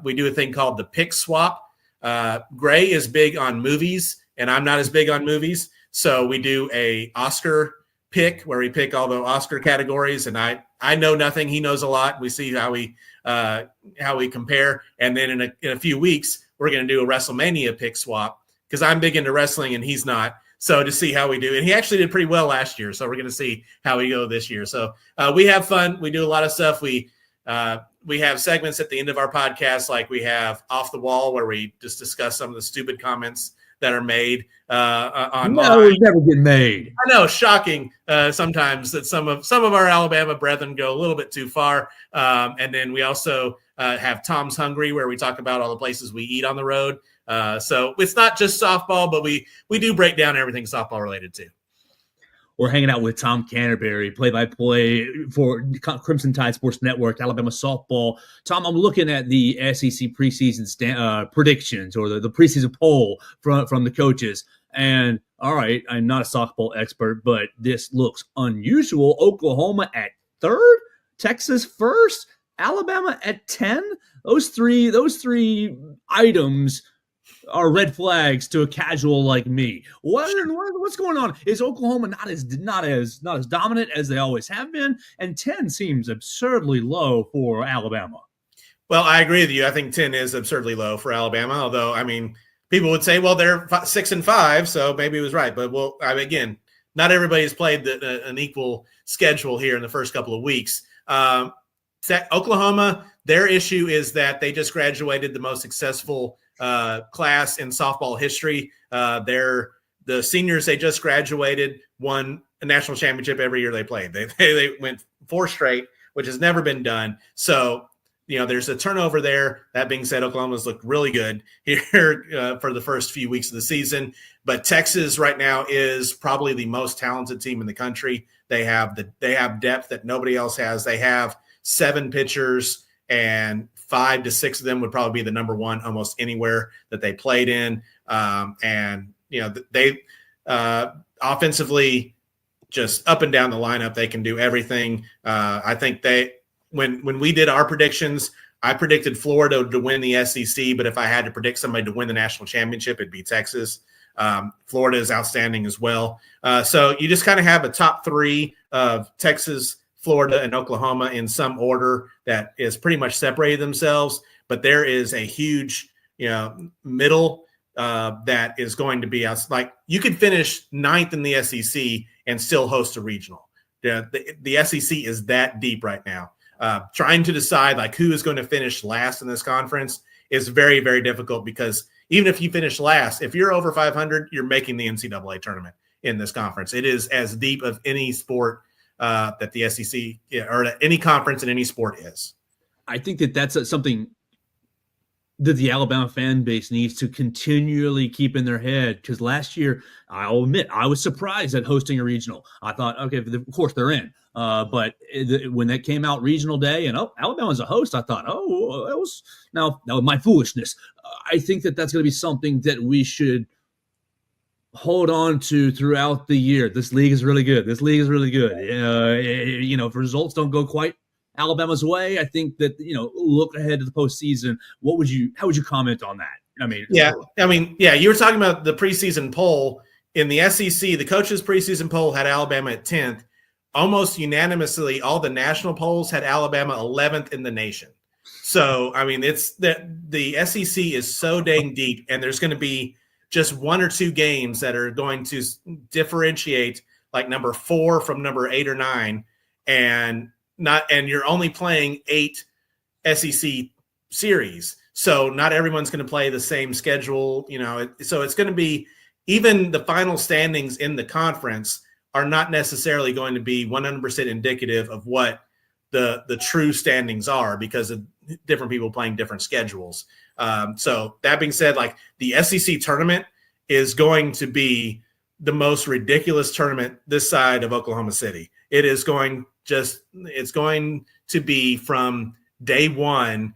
we do a thing called the pick swap. Gray is big on movies, and I'm not as big on movies. So we do a Oscar pick where we pick all the Oscar categories, and I know nothing. He knows a lot. We see how we compare. And then in a few weeks, we're going to do a WrestleMania pick swap because I'm big into wrestling and he's not. So to see how we do, and he actually did pretty well last year. So we're going to see how we go this year. So we have fun. We do a lot of stuff. We have segments at the end of our podcast, like we have Off the Wall, where we just discuss some of the stupid comments that are made online. No, it would never get made. I know, shocking sometimes that some of our Alabama brethren go a little bit too far. And then we also have Tom's Hungry, where we talk about all the places we eat on the road. So it's not just softball, but we do break down everything softball related too. We're hanging out with Tom Canterbury, play-by-play for Crimson Tide Sports Network, Alabama softball. Tom, I'm looking at the SEC preseason predictions or the preseason poll from the coaches. And, all right, I'm not a softball expert, but this looks unusual. Oklahoma at 3rd, Texas 1st, Alabama at 10. Those three items are red flags to a casual like me. What's going on? Is Oklahoma not as dominant as they always have been? And 10 seems absurdly low for Alabama. Well, I agree with you. I think 10 is absurdly low for Alabama. Although, I mean, people would say, well, they're 6-5, so maybe it was right. But again, not everybody's played an equal schedule here in the first couple of weeks. Oklahoma, their issue is that they just graduated the most successful class in softball history. The seniors they just graduated won a national championship every year they played. They went 4 straight, which has never been done. So, there's a turnover there. That being said, Oklahoma's looked really good here for the first few weeks of the season. But Texas right now is probably the most talented team in the country. They have depth that nobody else has. They have 7 pitchers, and 5 to 6 of them would probably be the number one almost anywhere that they played in. They offensively, just up and down the lineup, they can do everything. I think when we did our predictions, I predicted Florida to win the SEC, but if I had to predict somebody to win the national championship, it'd be Texas. Florida is outstanding as well. So you just kind of have a top 3 of Texas, Florida, and Oklahoma in some order that is pretty much separated themselves. But there is a huge, middle that is going to be us. Like you could finish 9th in the SEC and still host a regional. The SEC is that deep right now. Trying to decide like who is going to finish last in this conference is very, very difficult because even if you finish last, if you're over 500, you're making the NCAA tournament in this conference. It is as deep of any sport that the SEC or any conference in any sport is. I think that's something that the Alabama fan base needs to continually keep in their head because last year, I'll admit, I was surprised at hosting a regional. I thought, okay, of course they're in. But when that came out regional day and Alabama's a host, I thought, that was my foolishness. I think that's going to be something that we should hold on to throughout the year. This league is really good. If results don't go quite Alabama's way, I think that, look ahead to the postseason. How would you comment on that? You were talking about the preseason poll in the SEC. The coaches preseason poll had Alabama at 10th. Almost unanimously, all the national polls had Alabama 11th in the nation. So, it's that the SEC is so dang deep, and there's going to be just 1 or 2 games that are going to differentiate like number 4 from number 8 or 9, and you're only playing 8 SEC series. So not everyone's going to play the same schedule, so it's going to be, even the final standings in the conference are not necessarily going to be 100% indicative of what the true standings are because of different people playing different schedules. So that being said, like the SEC tournament is going to be the most ridiculous tournament this side of Oklahoma City. It's going to be from day one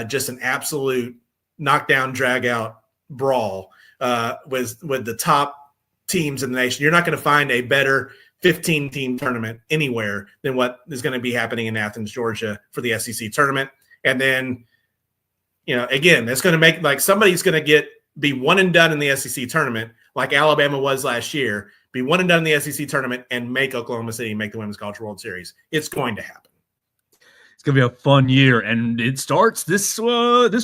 just an absolute knockdown, drag out brawl with the top teams in the nation. You're not going to find a better 15-team tournament anywhere than what is going to be happening in Athens, Georgia for the SEC tournament. And then, again, that's going to make like somebody's going to be one and done in the SEC tournament, like Alabama was last year, be one and done in the SEC tournament and make Oklahoma City make the Women's College World Series. It's going to happen. It's going to be a fun year, and it starts this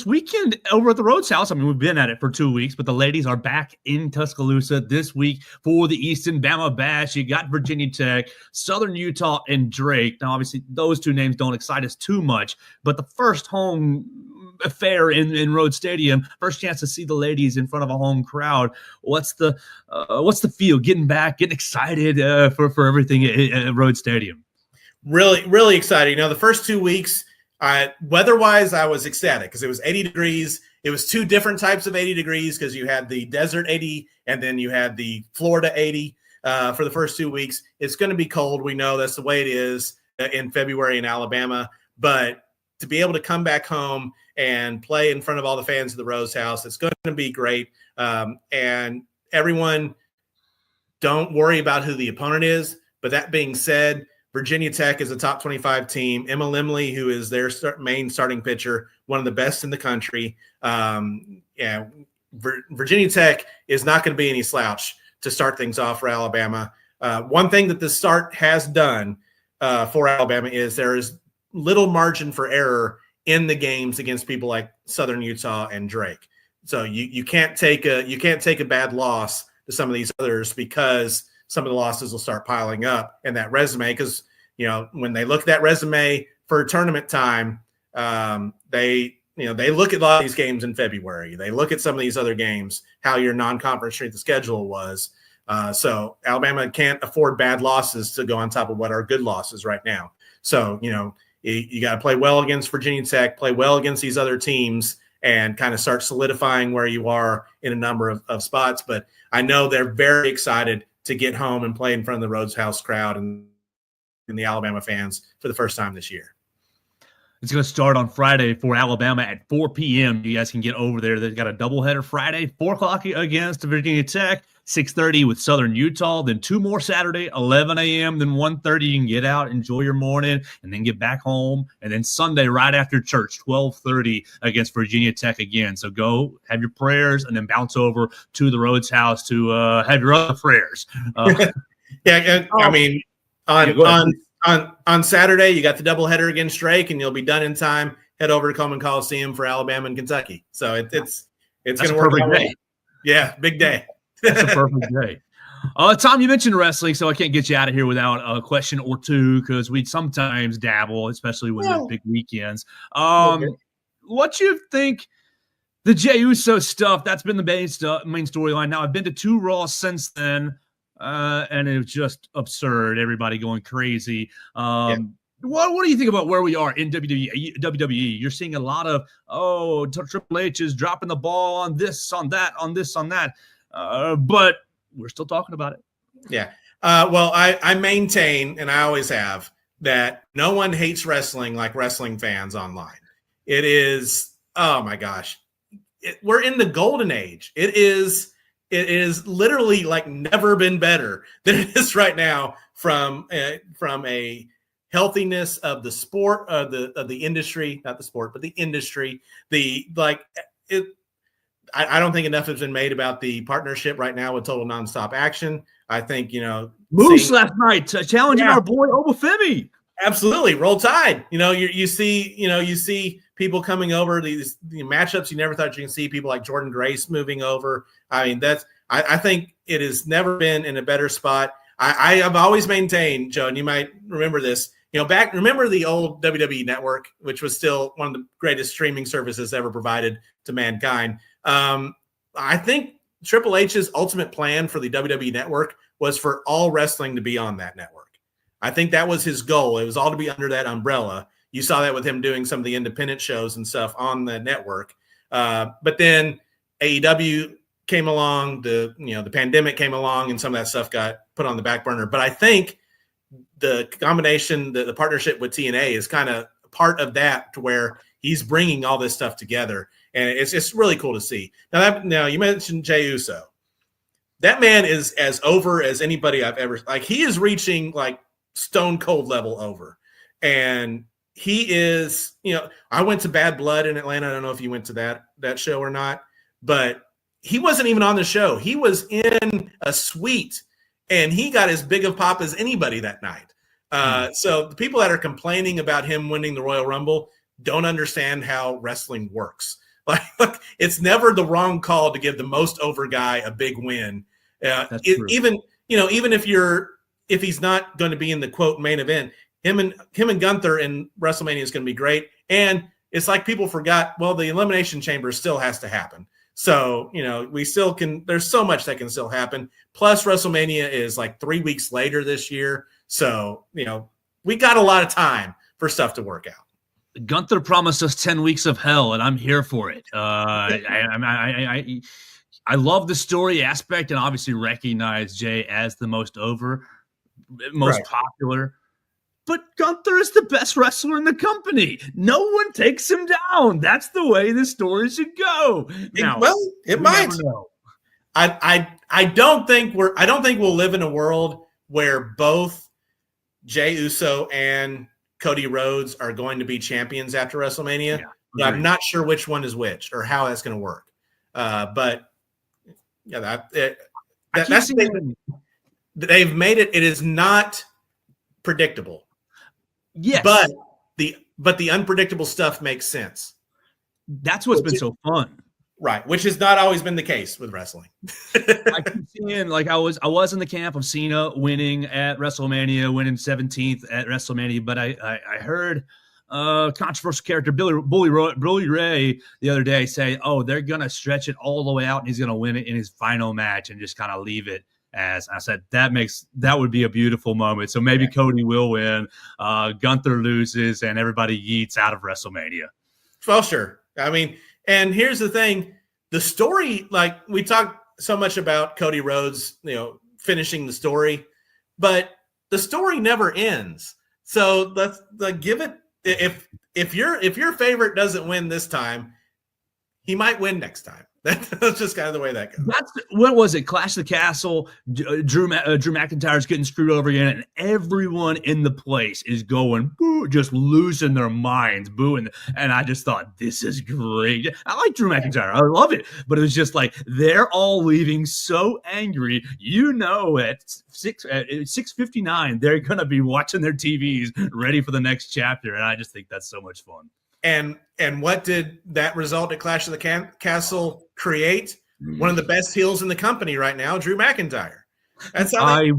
weekend over at the Rhodes House. I mean, we've been at it for 2 weeks, but the ladies are back in Tuscaloosa this week for the Easton Bama Bash. You got Virginia Tech, Southern Utah, and Drake. Now, obviously, those two names don't excite us too much, but the first home affair in Rhodes Stadium, first chance to see the ladies in front of a home crowd. What's the feel? Getting back, getting excited for everything at Rhodes Stadium. Really, really excited. The first 2 weeks, weather-wise, I was ecstatic because it was 80 degrees. It was two different types of 80 degrees because you had the desert 80 and then you had the Florida 80 for the first 2 weeks. It's going to be cold. We know that's the way it is in February in Alabama. But to be able to come back home and play in front of all the fans of the Rose House, it's going to be great. And everyone, don't worry about who the opponent is. But that being said, Virginia Tech is a top 25 team. Emma Limley, who is their main starting pitcher, one of the best in the country. Virginia Tech is not going to be any slouch to start things off for Alabama. One thing that the start has done for Alabama is there is little margin for error in the games against people like Southern Utah and Drake. So you can't take a bad loss to some of these others because some of the losses will start piling up in that resume. Because, when they look at that resume for tournament time, they look at a lot of these games in February. They look at some of these other games, how your non-conference strength of schedule was. So Alabama can't afford bad losses to go on top of what are good losses right now. So, you got to play well against Virginia Tech, play well against these other teams, and kind of start solidifying where you are in a number of spots. But I know they're very excited to get home and play in front of the Rhodes House crowd and the Alabama fans for the first time this year. It's going to start on Friday for Alabama at 4 p.m. You guys can get over there. They've got a doubleheader Friday, 4 o'clock against Virginia Tech, 6:30 with Southern Utah, then 2 more Saturday, 11 a.m., then 1:30. You can get out, enjoy your morning, and then get back home. And then Sunday right after church, 12:30 against Virginia Tech again. So go have your prayers and then bounce over to the Rhodes House to have your other prayers. I mean, on Saturday, you got the doubleheader against Drake, and you'll be done in time. Head over to Coleman Coliseum for Alabama and Kentucky. So it's going to work out well. Yeah, big day. That's a perfect day. Tom, you mentioned wrestling, so I can't get you out of here without a question or two because we sometimes dabble, especially when there's big weekends. What you think the Jey Uso stuff? That's been the main storyline. Now I've been to 2 Raws since then, and it was just absurd. Everybody going crazy. What do you think about where we are in WWE? You're seeing a lot of Triple H is dropping the ball on this, on that, on this, on that. But we're still talking about it. Yeah. Well, I maintain, and I always have, that no one hates wrestling like wrestling fans online. It is, oh my gosh, we're in the golden age. It is literally like never been better than it is right now from a healthiness of the sport, of the industry, not the sport, but the industry. I don't think enough has been made about the partnership right now with Total Nonstop Action. I think, Moose last night challenging our boy Obafemi. Absolutely. Roll Tide. You see people coming over, these matchups you never thought you can see, people like Jordan Grace moving over. I mean, I think it has never been in a better spot. I have always maintained, Joe, and you might remember this, remember the old WWE Network, which was still one of the greatest streaming services ever provided to mankind. I think Triple H's ultimate plan for the WWE Network was for all wrestling to be on that network. I think that was his goal. It was all to be under that umbrella. You saw that with him doing some of the independent shows and stuff on the network. But then AEW came along, the pandemic came along, and some of that stuff got put on the back burner. But I think the combination, the partnership with TNA is kind of part of that, to where he's bringing all this stuff together, and it's really cool to see. Now you mentioned Jey Uso. That man is as over as anybody I've ever, like, he is reaching like stone cold level over. And he is, I went to Bad Blood in Atlanta. I don't know if you went to that show or not, but he wasn't even on the show. He was in a suite and he got as big of pop as anybody that night. So the people that are complaining about him winning the Royal Rumble don't understand how wrestling works. Like, it's never the wrong call to give the most over guy a big win. Even if he's not going to be in the quote main event, him and Gunther in WrestleMania is going to be great. And it's like people forgot, well, the Elimination Chamber still has to happen. So, we still can, there's so much that can still happen. Plus WrestleMania is like 3 weeks later this year. So, we got a lot of time for stuff to work out. Gunther promised us 10 weeks of hell, and I'm here for it. I love the story aspect and obviously recognize Jey as the most over, most popular. But Gunther is the best wrestler in the company. No one takes him down. That's the way the story should go. Now, it might. I don't think we'll live in a world where both Jey Uso and Cody Rhodes are going to be champions after WrestleMania. But I'm not sure which one is which or how that's going to work. But yeah, they've made it. It is not predictable. Yes, but the unpredictable stuff makes sense. That's what's been so fun, right? Which has not always been the case with wrestling. I keep seeing, like, I was in the camp of Cena winning at WrestleMania, winning 17th at WrestleMania, but I heard controversial character Bully Ray the other day say, "Oh, they're gonna stretch it all the way out, and he's gonna win it in his final match and just kind of leave it." As I said, that would be a beautiful moment. So maybe Cody will win, Gunther loses, and everybody yeets out of WrestleMania. Well, sure. I mean, and here's the thing: the story, like, we talk so much about Cody Rhodes, finishing the story, but the story never ends. So let's give it. If your favorite doesn't win this time, he might win next time. That's just kind of the way that goes. What was it? Clash of the Castle. Drew McIntyre's getting screwed over again, and everyone in the place is going boo, just losing their minds, booing. And I just thought, this is great. I like Drew McIntyre. I love it. But it was just like they're all leaving so angry. At 6:59, they're gonna be watching their TVs, ready for the next chapter. And I just think that's so much fun. And what did that result at Clash of the Castle create? One of the best heels in the company right now, Drew McIntyre. That's how I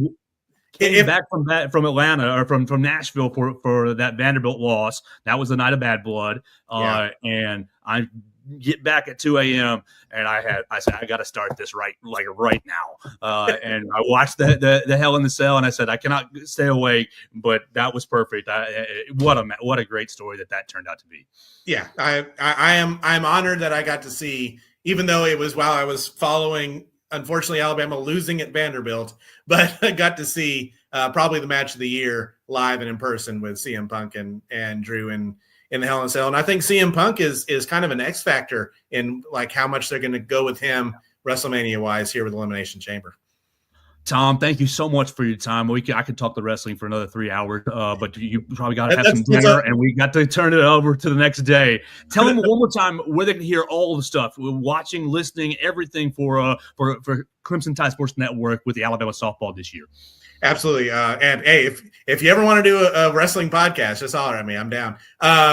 came back from Atlanta or from Nashville for that Vanderbilt loss. That was the night of Bad Blood. And I get back at 2 a.m. and I said, I got to start this right now. And I watched the Hell in the Cell, and I said, I cannot stay awake, but that was perfect. What a great story that turned out to be. Yeah, I'm honored that I got to see, even though it was while I was following, unfortunately, Alabama losing at Vanderbilt, but I got to see probably the match of the year live and in person with CM Punk and Drew in the Hell in a Cell. And I think CM Punk is kind of an X factor in like how much they're going to go with him WrestleMania wise here with Elimination Chamber. Tom, thank you so much for your time. I could talk the wrestling for another 3 hours, but you probably got to have some dinner, and we got to turn it over to the next day. Tell them one more time where they can hear all the stuff, watching, listening, everything for Crimson Tide Sports Network with the Alabama softball this year. Absolutely. And hey, if you ever want to do a wrestling podcast, just holler at me. I'm down.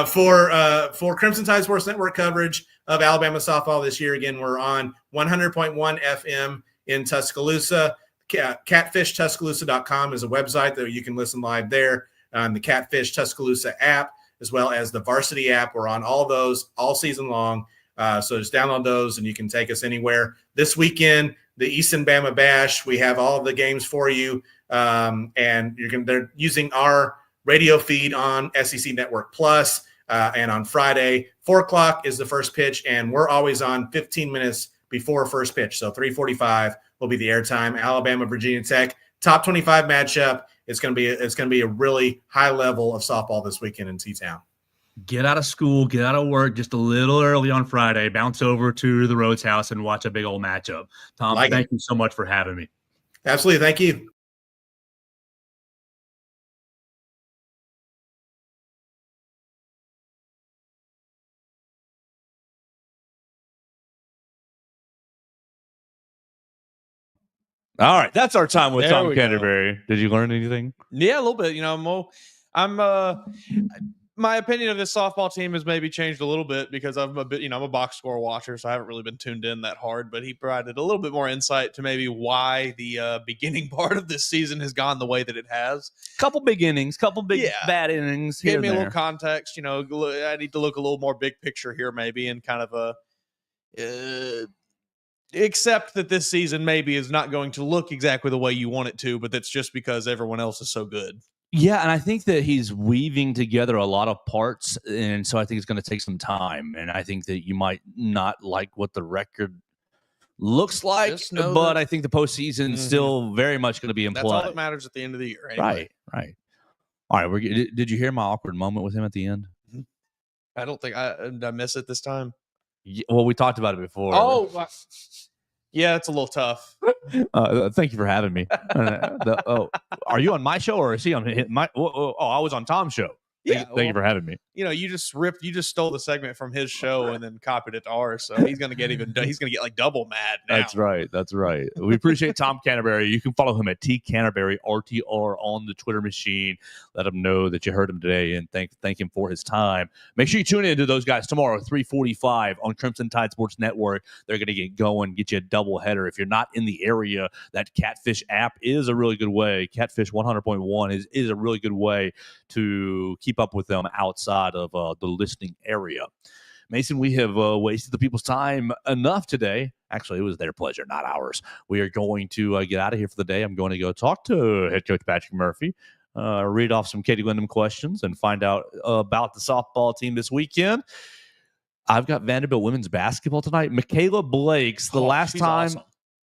For Crimson Tide Sports Network coverage of Alabama softball this year, again, we're on 100.1 FM in Tuscaloosa. CatfishTuscaloosa.com is a website that you can listen live there on the Catfish Tuscaloosa app, as well as the Varsity app. We're on all those all season long. So just download those and you can take us anywhere. This weekend, the Easton Bama Bash, we have all the games for you. And they're using our radio feed on SEC Network Plus. And on Friday, 4:00 is the first pitch, and we're always on 15 minutes before first pitch. So 3:45 will be the airtime. Alabama, Virginia Tech, top 25 matchup. It's going to be a really high level of softball this weekend in T-Town. Get out of school, get out of work just a little early on Friday, bounce over to the Rhodes house and watch a big old matchup. Tom, thank you so much for having me. Absolutely. Thank you. All right, that's our time with There Tom we go. Canterbury. Did you learn anything? Yeah, a little bit. I'm my opinion of this softball team has maybe changed a little bit because I'm a box score watcher, so I haven't really been tuned in that hard. But he provided a little bit more insight to maybe why the beginning part of this season has gone the way that it has. Couple big innings, couple big bad innings. Gave me a little context. I need to look a little more big picture here, maybe, and kind of accept that this season maybe is not going to look exactly the way you want it to, but that's just because everyone else is so good. Yeah, and I think that he's weaving together a lot of parts, and so I think it's going to take some time. And I think that you might not like what the record looks like, but I think the postseason is still very much going to be in That's play. all that matters at the end of the year. Anyway. Right. All right, did you hear my awkward moment with him at the end? I don't think I miss it this time. Yeah, well, we talked about it before. Oh, yeah, it's a little tough. Thank you for having me. Are you on my show or is he on my? I was on Tom's show. Yeah, thank you for having me. You just stole the segment from his show and then copied it to ours. So he's gonna get like double mad now. That's right. We appreciate Tom Canterbury. You can follow him at TCanterburyRTR on the Twitter machine. Let him know that you heard him today and thank him for his time. Make sure you tune in to those guys tomorrow, 3:45 on Crimson Tide Sports Network. They're gonna get going, get you a double header. If you're not in the area, that Catfish app is a really good way. Catfish 100.1 is a really good way to keep up with them outside of the listening area. Mason, we have wasted the people's time enough today. Actually, it was their pleasure, not ours. We are going to get out of here for the day. I'm going to go talk to head coach Patrick Murphy, read off some Katie Wyndham questions, and find out about the softball team this weekend. I've got Vanderbilt women's basketball tonight. Michaela Blake's the last time. Awesome.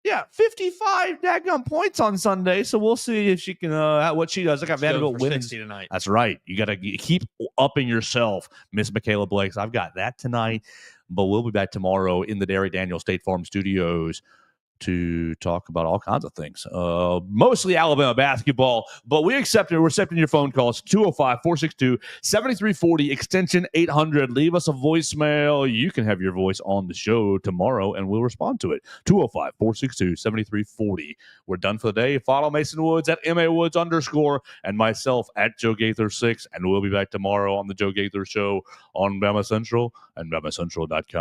Yeah, 55 daggum points on Sunday. So we'll see if she can what she does. I got Vanderbilt women's tonight. That's right. You got to keep upping yourself, Miss Michaela Blakes. I've got that tonight, but we'll be back tomorrow in the Derry Daniel State Farm Studios to talk about all kinds of things, mostly Alabama basketball, but we're accepting your phone calls, 205-462-7340, extension 800. Leave us a voicemail. You can have your voice on the show tomorrow, and we'll respond to it, 205-462-7340. We're done for the day. Follow Mason Woods at MAWoods_ and myself at Joe Gaither 6, and we'll be back tomorrow on the Joe Gaither Show on Bama Central and BamaCentral.com.